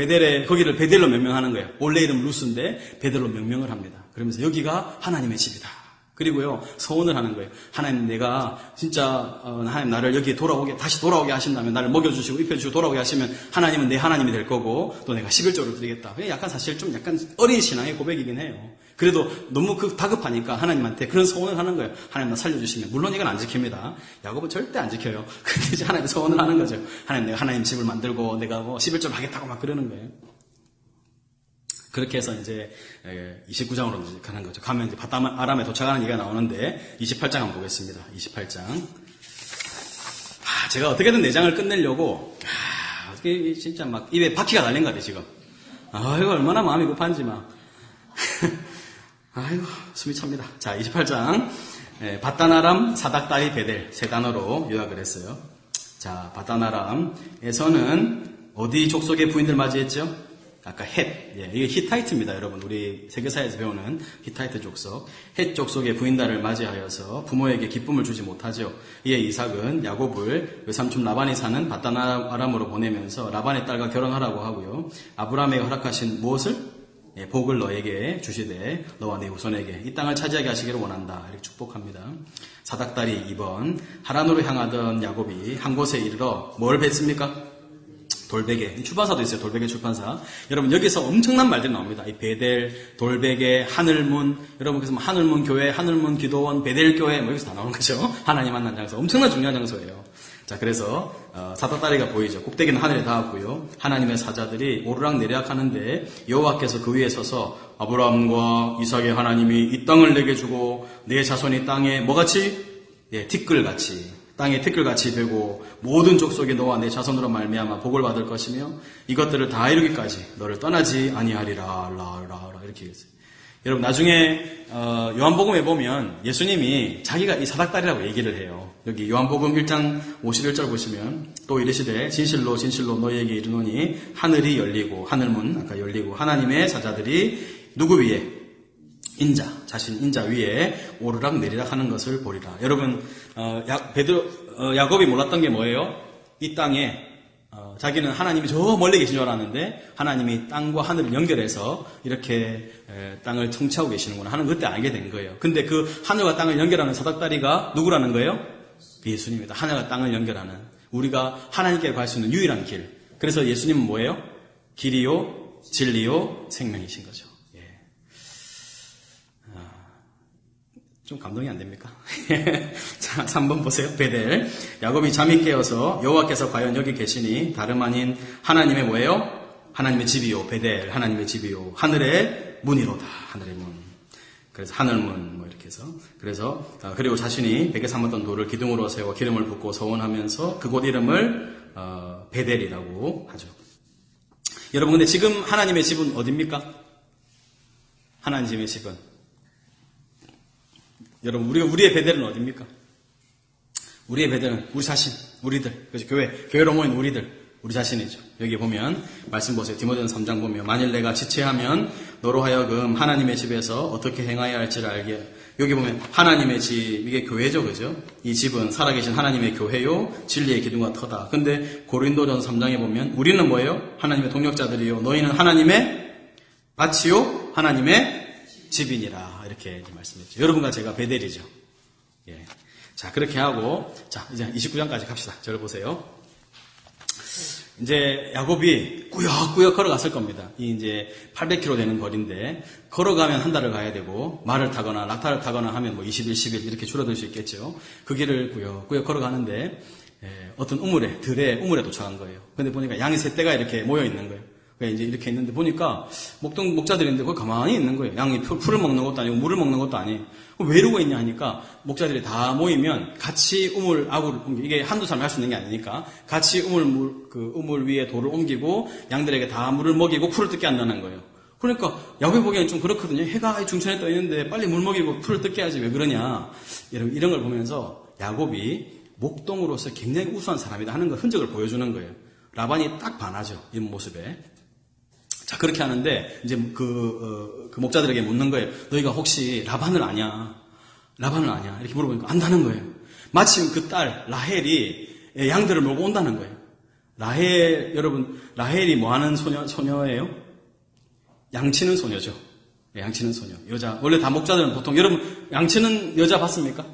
A: 거기를 베델로 명명하는 거예요. 원래 이름 루스인데 베델로 명명을 합니다. 그러면서 여기가 하나님의 집이다. 그리고요, 서원을 하는 거예요. 하나님, 내가 진짜, 하나님 나를 여기에 다시 돌아오게 하신다면, 나를 먹여주시고, 입혀주시고, 돌아오게 하시면, 하나님은 내 하나님이 될 거고, 또 내가 11조를 드리겠다. 사실 좀 약간 어린 신앙의 고백이긴 해요. 그래도 너무 다급하니까 하나님한테 그런 서원을 하는 거예요. 하나님 나 살려주시면. 물론 이건 안 지킵니다. 야곱은 절대 안 지켜요. 근데 이제 하나님 서원을 하는 거죠. 하나님, 내가 하나님 집을 만들고, 내가 11조를 하겠다고 막 그러는 거예요. 그렇게 해서 이제 29장으로 이제 가는 거죠. 가면 이제 바단 아람에 도착하는 얘기가 나오는데 28장 한번 보겠습니다. 28장. 제가 어떻게든 4장을 끝내려고 어떻게 진짜 막 입에 바퀴가 달린 것 같아요, 지금. 이거 얼마나 마음이 급한지 막. 아이고, 숨이 찹니다. 자, 28장. 바다나람, 사닥다리, 베델. 세 단어로 요약을 했어요. 자, 바다나람에서는 어디 족속의 부인들 맞이했죠? 아까 헷. 예, 이게 히타이트입니다, 여러분. 우리 세계사에서 배우는 히타이트 족속. 헷 족속의 부인단을 맞이하여서 부모에게 기쁨을 주지 못하죠. 이에 이삭은 야곱을 외삼촌 라반이 사는 바다나람으로 보내면서 라반의 딸과 결혼하라고 하고요. 아브라함에게 허락하신 무엇을? 예, 복을 너에게 주시되 너와 네 후손에게 이 땅을 차지하게 하시기를 원한다. 이렇게 축복합니다. 사닥다리 2번. 하란으로 향하던 야곱이 한 곳에 이르러 뭘 뵀습니까? 돌베개. 출판사도 있어요. 돌베개 출판사. 여러분 여기서 엄청난 말들이 나옵니다. 이 베델, 돌베개, 하늘문. 여러분 그래서 뭐 하늘문 교회, 하늘문 기도원, 베델 교회 뭐 여기서 다 나오는 거죠. 하나님 만난 장소. 엄청난 중요한 장소예요. 자, 그래서 사닥다리가 보이죠. 꼭대기는 하늘에 닿았고요. 하나님의 사자들이 오르락 내리락 하는데 여호와께서 그 위에 서서 아브라함과 이삭의 하나님이 이 땅을 내게 주고 내 자손이 땅에 뭐같이? 예, 티끌같이 땅에 티끌같이 되고 모든 족속이 너와 내 자손으로 말미암아 복을 받을 것이며 이것들을 다 이루기까지 너를 떠나지 아니하리라. 이렇게 얘기했어요. 여러분 나중에 요한복음에 보면 예수님이 자기가 이 사닥다리라고 얘기를 해요. 여기 요한복음 1장 51절 보시면 또 이르시되 진실로 진실로 너희에게 이르노니 하늘이 열리고 하늘문 아까 열리고 하나님의 사자들이 누구 위에? 인자 자신 인자 위에 오르락 내리락 하는 것을 보리라. 여러분 야곱이 몰랐던 게 뭐예요? 이 땅에 자기는 하나님이 저 멀리 계신 줄 알았는데 하나님이 땅과 하늘을 연결해서 이렇게 땅을 통치하고 계시는구나 하는 그때 알게 된 거예요. 근데 그 하늘과 땅을 연결하는 사닥다리가 누구라는 거예요? 예수님입니다. 하늘과 땅을 연결하는 우리가 하나님께 갈 수 있는 유일한 길. 그래서 예수님은 뭐예요? 길이요 진리요 생명이신 거죠. 예. 좀 감동이 안 됩니까? 자, 3번 보세요. 베델. 야곱이 잠이 깨어서 여호와께서 과연 여기 계시니 다름 아닌 하나님의 뭐예요? 하나님의 집이요. 베델. 하나님의 집이요. 하늘의 문이로다. 하늘의 문. 그래서 하늘문 뭐 이렇게 해서 그래서 그리고 자신이 베개 삼았던 돌을 기둥으로 세워 기름을 붓고 서원하면서 그곳 이름을 베델이라고 하죠. 여러분 근데 지금 하나님의 집은 어디입니까? 하나님의 집은 여러분 우리의 베델은 어디입니까? 우리의 베델은 우리 자신, 우리들, 그렇죠? 교회로 모인 우리 자신이죠. 여기 보면 말씀 보세요. 디모데전서 3장 보면 만일 내가 지체하면 너로 하여금 하나님의 집에서 어떻게 행하여야 할지를 알게. 여기 보면 하나님의 집 이게 교회죠, 그죠? 이 집은 살아계신 하나님의 교회요, 진리의 기둥과 터다. 근데 고린도전서 3장에 보면 우리는 뭐예요? 하나님의 동역자들이요, 너희는 하나님의 밭이요, 하나님의 집이니라. 이렇게 말씀했죠. 여러분과 제가 베델이죠. 예. 자, 그렇게 하고, 자, 이제 29장까지 갑시다. 저를 보세요. 이제 야곱이 꾸역꾸역 걸어갔을 겁니다. 이 이제 800km 되는 거리인데, 걸어가면 한 달을 가야 되고, 말을 타거나 낙타를 타거나 하면 뭐 20일, 10일 이렇게 줄어들 수 있겠죠. 그 길을 꾸역꾸역 걸어가는데, 어떤 들에 우물에 도착한 거예요. 근데 보니까 양이 세 떼가 이렇게 모여 있는 거예요. 이제 이렇게 있는데 보니까 목자들인데 거기 가만히 있는 거예요. 양이 풀을 먹는 것도 아니고 물을 먹는 것도 아니에요. 왜 이러고 있냐 하니까 목자들이 다 모이면 같이 아구를 옮기고 이게 한두 사람이 할 수 있는 게 아니니까 같이 우물 위에 돌을 옮기고 양들에게 다 물을 먹이고 풀을 뜯게 한다는 거예요. 그러니까 야곱이 보기에는 좀 그렇거든요. 해가 중천에 떠 있는데 빨리 물 먹이고 풀을 뜯게 하지 왜 그러냐. 여러분 이런 걸 보면서 야곱이 목동으로서 굉장히 우수한 사람이다 하는 걸 흔적을 보여주는 거예요. 라반이 딱 반하죠. 이 모습에. 자, 그렇게 하는데, 이제 그 목자들에게 묻는 거예요. 너희가 혹시 라반을 아냐? 이렇게 물어보니까 안다는 거예요. 마침 그 딸, 라헬이 양들을 몰고 온다는 거예요. 여러분, 라헬이 뭐 하는 소녀예요? 양치는 소녀죠. 양치는 소녀. 여자. 원래 다 목자들은 보통, 여러분, 양치는 여자 봤습니까?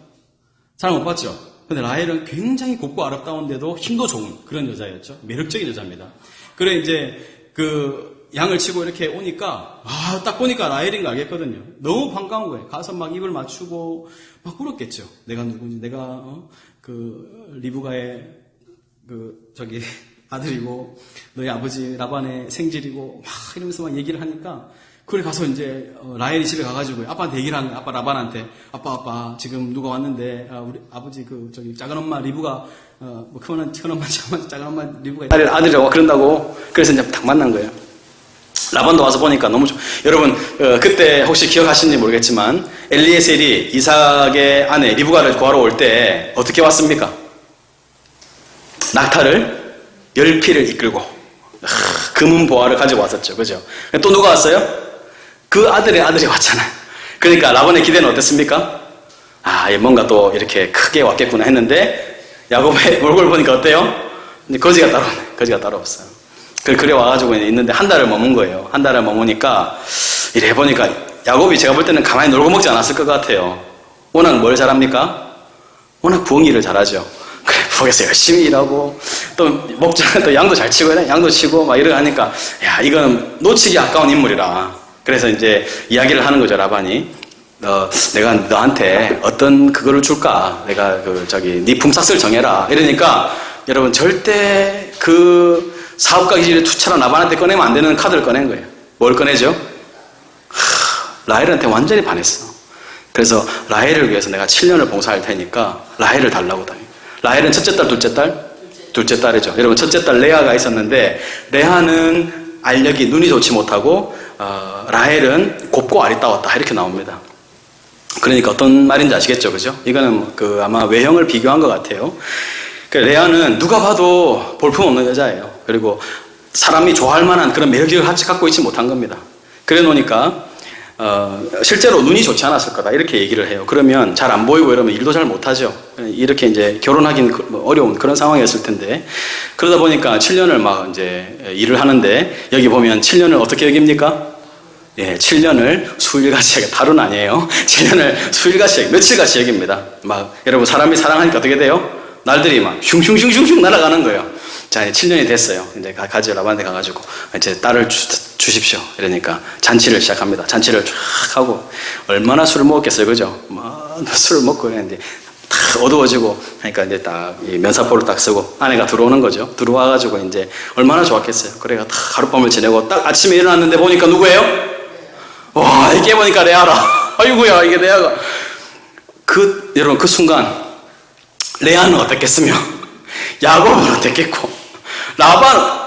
A: 잘 못 봤죠? 근데 라헬은 굉장히 곱고 아름다운데도 힘도 좋은 그런 여자였죠. 매력적인 여자입니다. 그래, 이제, 양을 치고 이렇게 오니까, 딱 보니까 라헬인 거 알겠거든요. 너무 반가운 거예요. 가서 막 입을 맞추고, 막 울었겠죠. 내가 누군지, 리브가의, 아들이고, 너희 아버지 라반의 생질이고, 막 이러면서 막 얘기를 하니까, 그래 가서 이제, 라헬이 집에 가가지고, 아빠한테 얘기를 하는 거야. 아빠 라반한테. 아빠, 지금 누가 왔는데, 우리 아버지 작은 엄마 리브가, 큰 엄마, 작은 엄마 리브가 아들이라고 그런다고. 그래서 이제 딱 만난 거예요. 라반도 와서 보니까 너무 여러분 그때 혹시 기억하시는지 모르겠지만 엘리에셀이 이삭의 아내 리브가를 구하러 올 때 어떻게 왔습니까? 낙타를 10피를 이끌고 금은 보화를 가지고 왔었죠. 그죠? 또 누가 왔어요? 그 아들의 아들이 왔잖아요. 그러니까 라반의 기대는 어땠습니까? 뭔가 또 이렇게 크게 왔겠구나 했는데 야곱의 얼굴 보니까 어때요? 거지가 따로 없네. 거지가 따로 없어요. 그래 와가지고 있는데 한 달을 머문 거예요. 한 달을 머무니까 이래 보니까 야곱이 제가 볼 때는 가만히 놀고 먹지 않았을 것 같아요. 워낙 뭘 잘합니까? 워낙 부엌 일을 잘하죠. 그래 부엌에서 열심히 일하고 또 목장 또 양도 잘 치고 양도 치고 막 이러고 하니까 야 이건 놓치기 아까운 인물이라. 그래서 이제 이야기를 하는 거죠. 라반이 내가 너한테 어떤 그거를 줄까? 내가 네 품삯을 정해라. 이러니까 여러분 절대 그 사업가 기질의 투처럼 라반한테 꺼내면 안 되는 카드를 꺼낸 거예요. 뭘 꺼내죠? 라헬한테 완전히 반했어. 그래서 라헬을 위해서 내가 7년을 봉사할 테니까 라헬을 달라고 다녀요. 라헬은 첫째 딸, 둘째 딸? 둘째 딸이죠. 여러분 첫째 딸 레아가 있었는데 레아는 알력이 눈이 좋지 못하고 라헬은 곱고 아리따웠다 이렇게 나옵니다. 그러니까 어떤 말인지 아시겠죠? 그죠? 이거는 아마 외형을 비교한 것 같아요. 레아는 누가 봐도 볼품없는 여자예요. 그리고 사람이 좋아할 만한 그런 매력을 갖고 있지 못한 겁니다. 그래 놓으니까 실제로 눈이 좋지 않았을 거다 이렇게 얘기를 해요. 그러면 잘 안 보이고 이러면 일도 잘 못하죠. 이렇게 이제 결혼하기는 어려운 그런 상황이었을 텐데 그러다 보니까 7년을 막 이제 일을 하는데 여기 보면 7년을 어떻게 여깁니까? 예, 7년을 수일같이 여겨. 달은 아니에요. 7년을 수일같이 여겨. 며칠같이 여깁니다. 막 여러분 사람이 사랑하니까 어떻게 돼요? 날들이 막 슝슝슝슝 날아가는 거예요. 자, 이제 7년이 됐어요. 이제 가지 라반한테 가가지고 이제 딸을 주십시오. 이러니까 잔치를 시작합니다. 잔치를 쫙 하고 얼마나 술을 먹었겠어요, 그죠? 막 술을 먹고 이제 탁 어두워지고 하니까 이제 딱 이 면사포를 딱 쓰고 아내가 들어오는 거죠. 들어와가지고 이제 얼마나 좋았겠어요. 그래가 딱 하룻밤을 지내고 딱 아침에 일어났는데 보니까 누구예요? 와, 이게 보니까 레아라. 아이고야, 이게 레아가. 여러분 그 순간 레아는 어땠겠으며 야곱은 어땠겠고 라반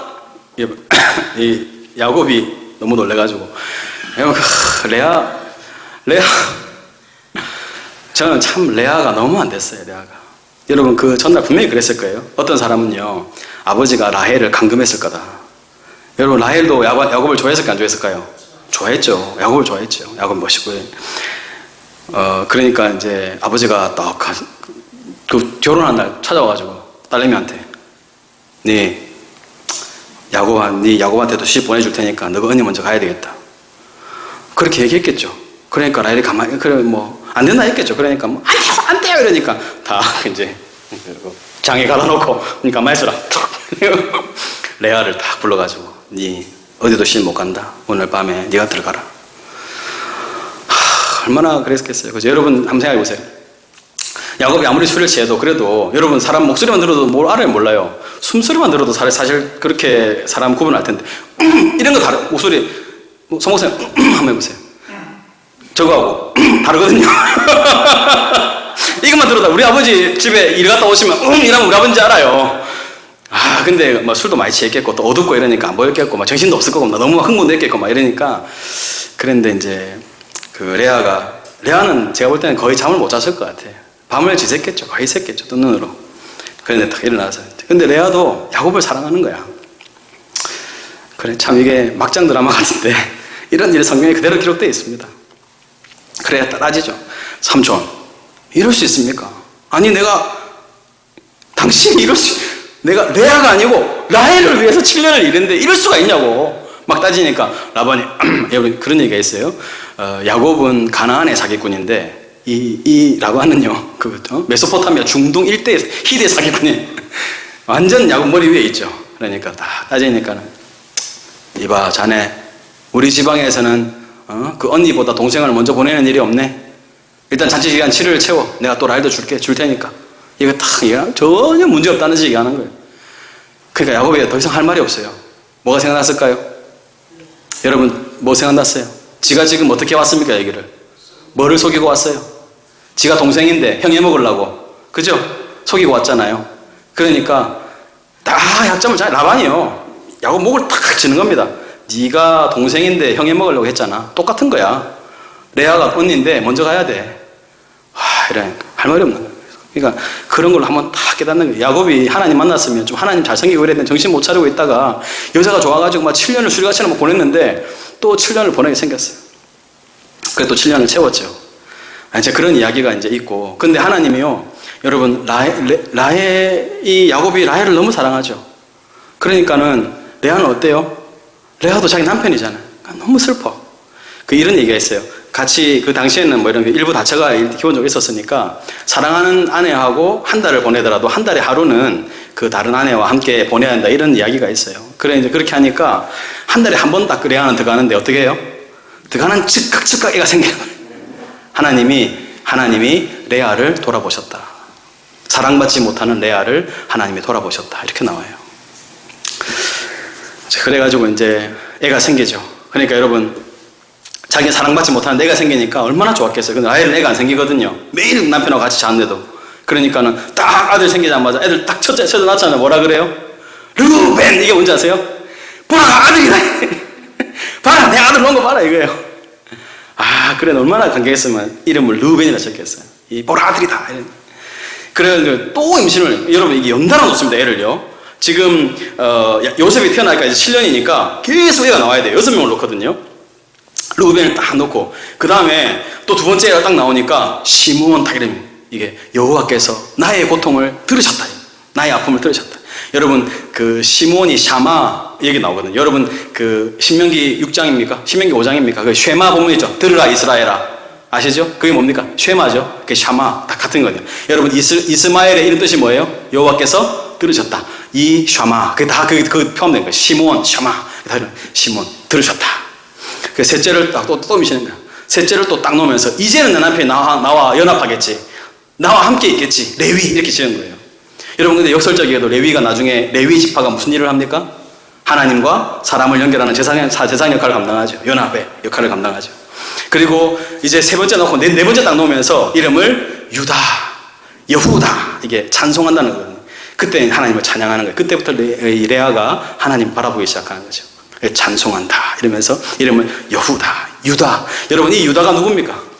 A: 이 야곱이 너무 놀래가지고 레아 저는 참 레아가 너무 안 됐어요. 레아가 여러분 그 전날 분명히 그랬을 거예요. 어떤 사람은요 아버지가 라헬을 감금했을 거다. 여러분 라헬도 야곱을 좋아했을까 안 좋아했을까요? 좋아했죠. 야곱을 좋아했죠. 야곱 멋있고 그러니까 이제 아버지가 딱 결혼한 날 찾아와가지고 딸내미한테 네 야곱한테도 시집 보내줄 테니까 너가 언니 먼저 가야 되겠다. 그렇게 얘기했겠죠. 그러니까 라헬이 가만히 그래 안 된다 했겠죠. 그러니까 안 돼요 이러니까 다 이제 장에 가다 놓고 가만히 있어라. 레아를 딱 불러가지고 네 어디도 시집 못 간다. 오늘 밤에 네가 들어가라. 얼마나 그랬겠어요. 그죠? 여러분 한번 생각해 보세요. 야곱이 아무리 술을 취해도 그래도 여러분 사람 목소리만 들어도 뭘 알아요? 몰라요. 숨소리만 들어도 사실 그렇게 사람 구분할 텐데 이런 거 다른 목소리 성목사님 한번 해보세요. 저거하고 다르거든요. 이것만 들어도 우리 아버지 집에 일 갔다 오시면 이러면 우리 아버지인지 알아요. 근데 술도 많이 취했겠고 또 어둡고 이러니까 안 보였겠고 막 정신도 없을 거고 너무 흥분했겠고 막 이러니까 그런데 이제 레아는 제가 볼 때는 거의 잠을 못 잤을 것 같아요. 밤을 지샜겠죠. 거의 샜겠죠. 뜬 눈으로. 그런데 딱 일어나서. 근데 레아도 야곱을 사랑하는 거야. 그래, 참 이게 막장 드라마 같은데 이런 일이 성경에 그대로 기록되어 있습니다. 그래야 따라지죠. 삼촌, 이럴 수 있습니까? 아니 당신이 내가 레아가 아니고 라헬을 위해서 7년을 일했는데 이럴 수가 있냐고 막 따지니까 라반이 여러분 그런 얘기가 있어요. 야곱은 가나안의 사기꾼인데 이 라반은요 메소포타미아 중동 일대 희대 사기꾼이 완전 야곱 머리 위에 있죠. 그러니까 딱 따지니까는 이봐 자네 우리 지방에서는 그 언니보다 동생을 먼저 보내는 일이 없네. 일단 잔치 기간 7일을 채워. 내가 또 라헬도 줄 테니까. 이거 딱 전혀 문제 없다는 식으로 얘기하는 거예요. 그러니까 야곱이 더 이상 할 말이 없어요. 뭐가 생각났을까요? 여러분 뭐 생각났어요? 지가 지금 어떻게 왔습니까? 얘기를 뭐를 속이고 왔어요? 지가 동생인데 형 해먹으려고 그죠? 속이고 왔잖아요. 그러니까 다 약점을 잘 라반이요 야곱 목을 탁 치는 겁니다. 네가 동생인데 형이 먹으려고 했잖아. 똑같은 거야. 레아가 언니인데 먼저 가야 돼. 이래 할 말이 없는 거야. 그러니까 그런 걸 한번 다 깨닫는 거예요. 야곱이 하나님 만났으면 좀 하나님 잘생기고 이랬는데 정신 못 차리고 있다가 여자가 좋아가지고 막 7년을 수리같이 보냈는데 또 7년을 보내게 생겼어요. 그래 또 7년을 채웠죠. 이제 그런 이야기가 이제 있고, 근데 하나님이요, 여러분, 야곱이 라헬을 너무 사랑하죠. 그러니까는, 레아는 어때요? 레아도 자기 남편이잖아요. 너무 슬퍼. 이런 얘기가 있어요. 같이, 그 당시에는 뭐 이런 일부 다처가 기본적으로 있었으니까, 사랑하는 아내하고 한 달을 보내더라도 한 달에 하루는 그 다른 아내와 함께 보내야 한다, 이런 이야기가 있어요. 그래, 이제 그렇게 하니까, 한 달에 한 번 딱 레아는 들어가는데 어떻게 해요? 들어가는 즉각 애가 생겨요. 하나님이 레아를 돌아보셨다. 사랑받지 못하는 레아를 하나님이 돌아보셨다. 이렇게 나와요. 그래가지고 이제 애가 생기죠. 그러니까 여러분, 자기 사랑받지 못하는 애가 생기니까 얼마나 좋았겠어요. 근데 라헬은 애가 안 생기거든요. 매일 남편하고 같이 자는데도. 그러니까는 딱 아들 생기자마자 애들 딱 첫째 낳잖아요. 뭐라 그래요? 루벤! 이게 뭔지 아세요? 보라, 아들이다! 봐라, 내 아들 놓은 거 봐라, 이거예요. 그래, 얼마나 감격했으면 이름을 루벤이라 적겠어요. 이 보라 아들이다. 그래, 또 임신을, 여러분, 이게 연달아 놓습니다, 애를요. 지금, 요셉이 태어나니까 이제 7년이니까 계속 애가 나와야 돼요. 6명을 놓거든요. 루벤을 딱 놓고, 그 다음에 또 두 번째 애가 딱 나오니까 시므온 딱 이름이, 이게 여호와께서 나의 고통을 들으셨다. 나의 아픔을 들으셨다. 여러분, 그 시므온이 샤마 얘기 나오거든요. 여러분, 그 신명기 6장입니까? 신명기 5장입니까? 그 쉐마 본문 있죠. 들으라 이스라엘아. 아시죠? 그게 뭡니까? 쉐마죠. 그게 샤마 다 같은 거예요. 여러분, 이스마엘의 이름 뜻이 뭐예요? 여호와께서 들으셨다. 이 샤마 그게 다 그 표현된 거예요. 시므온 샤마 시므온 들으셨다. 그 셋째를 딱 또 미시는 거예요. 셋째를 또 딱 놓으면서 이제는 내 남편이 나와 연합하겠지. 나와 함께 있겠지. 레위 이렇게 지은 거예요. 여러분, 근데 역설적이게도 레위가 나중에 레위 지파가 무슨 일을 합니까? 하나님과 사람을 연결하는 제사장 역할을 감당하죠. 연합의 역할을 감당하죠. 그리고 이제 세 번째 놓고 네 번째 딱 놓으면서 이름을 유다, 여후다 이게 찬송한다는 거거든요. 그때 하나님을 찬양하는 거예요. 그때부터 레아가 하나님 바라보기 시작하는 거죠. 찬송한다 이러면서 이름을 여후다, 유다. 여러분, 이 유다가 누굽니까?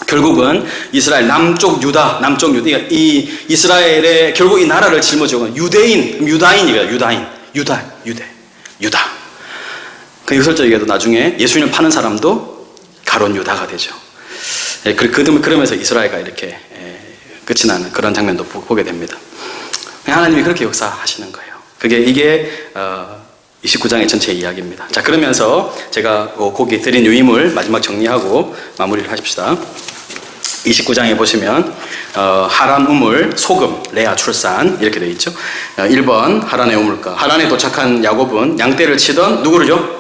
A: 결국은 이스라엘 남쪽 유다, 이 이스라엘의 결국 이 나라를 짊어지고 유다인이에요. 유다. 그 역설적이게도 나중에 예수님을 파는 사람도 가론 유다가 되죠. 그러면서 이스라엘가 이렇게 끝이 나는 그런 장면도 보게 됩니다. 하나님이 그렇게 역사하시는 거예요. 이게 29장의 전체 이야기입니다. 자, 그러면서 제가 거기 드린 유임을 마지막 정리하고 마무리를 하십시다. 29장에 보시면 하란 우물, 소금, 레아 출산 이렇게 되어 있죠. 1번 하란의 우물가. 하란에 도착한 야곱은 양떼를 치던 누구를요?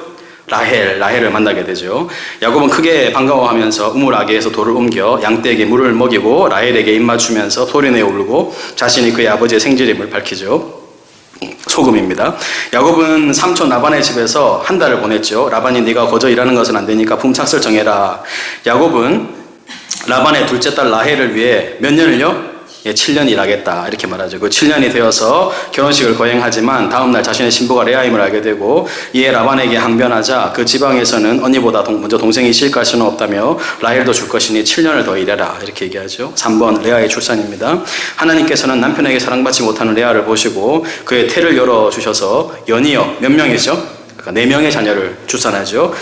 A: 라헬을 만나게 되죠. 야곱은 크게 반가워하면서 우물 아귀에서 돌을 옮겨 양떼에게 물을 먹이고 라헬에게 입맞추면서 소리내어 울고 자신이 그의 아버지의 생질임을 밝히죠. 소금입니다. 야곱은 삼촌 라반의 집에서 한 달을 보냈죠. 라반이 네가 거저 일하는 것은 안 되니까 품삯을 정해라. 야곱은 라반의 둘째 딸 라헬을 위해 몇 년을요? 7년 일하겠다 이렇게 말하죠. 그 7년이 되어서 결혼식을 거행하지만 다음날 자신의 신부가 레아임을 알게 되고 이에 라반에게 항변하자 그 지방에서는 언니보다 먼저 동생이 시집갈 수는 없다며 라헬도 줄 것이니 7년을 더 일해라 이렇게 얘기하죠. 3번 레아의 출산입니다. 하나님께서는 남편에게 사랑받지 못하는 레아를 보시고 그의 태를 열어주셔서 연이어 몇 명이죠? 그러니까 4명의 자녀를 출산하죠.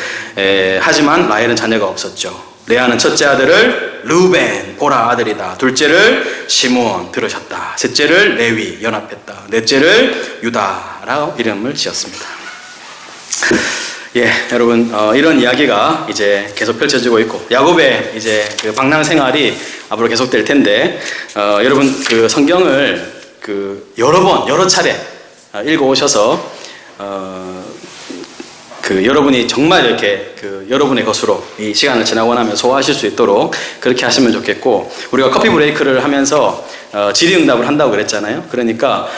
A: 하지만 라헬은 자녀가 없었죠. 레아는 첫째 아들을 루벤, 보라 아들이다. 둘째를 시므온, 들으셨다. 셋째를 레위, 연합했다. 넷째를 유다라고 이름을 지었습니다. 여러분, 이런 이야기가 이제 계속 펼쳐지고 있고, 야곱의 이제 그 방랑 생활이 앞으로 계속될 텐데, 여러분 그 성경을 여러 차례 읽어 오셔서, 여러분이 정말 이렇게 여러분의 것으로 이 시간을 지나고 나면 소화하실 수 있도록 그렇게 하시면 좋겠고, 우리가 커피 브레이크를 하면서 질의응답을 한다고 그랬잖아요. 그러니까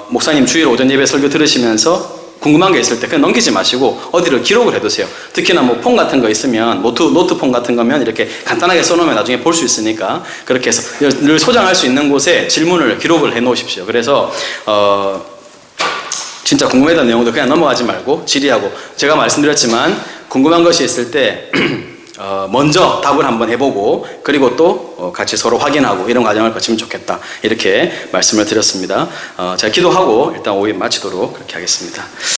A: 목사님 주일 오전 예배 설교 들으시면서 궁금한 게 있을 때 그냥 넘기지 마시고 어디를 기록을 해두세요. 특히나 뭐 폰 같은 거 있으면 노트폰 같은 거면 이렇게 간단하게 써놓으면 나중에 볼 수 있으니까 그렇게 해서 늘 소장할 수 있는 곳에 질문을 기록을 해 놓으십시오. 그래서 진짜 궁금했던 내용도 그냥 넘어가지 말고 질의하고, 제가 말씀드렸지만 궁금한 것이 있을 때 먼저 답을 한번 해보고 그리고 또 같이 서로 확인하고 이런 과정을 거치면 좋겠다, 이렇게 말씀을 드렸습니다. 제가 기도하고 일단 오후 마치도록 그렇게 하겠습니다.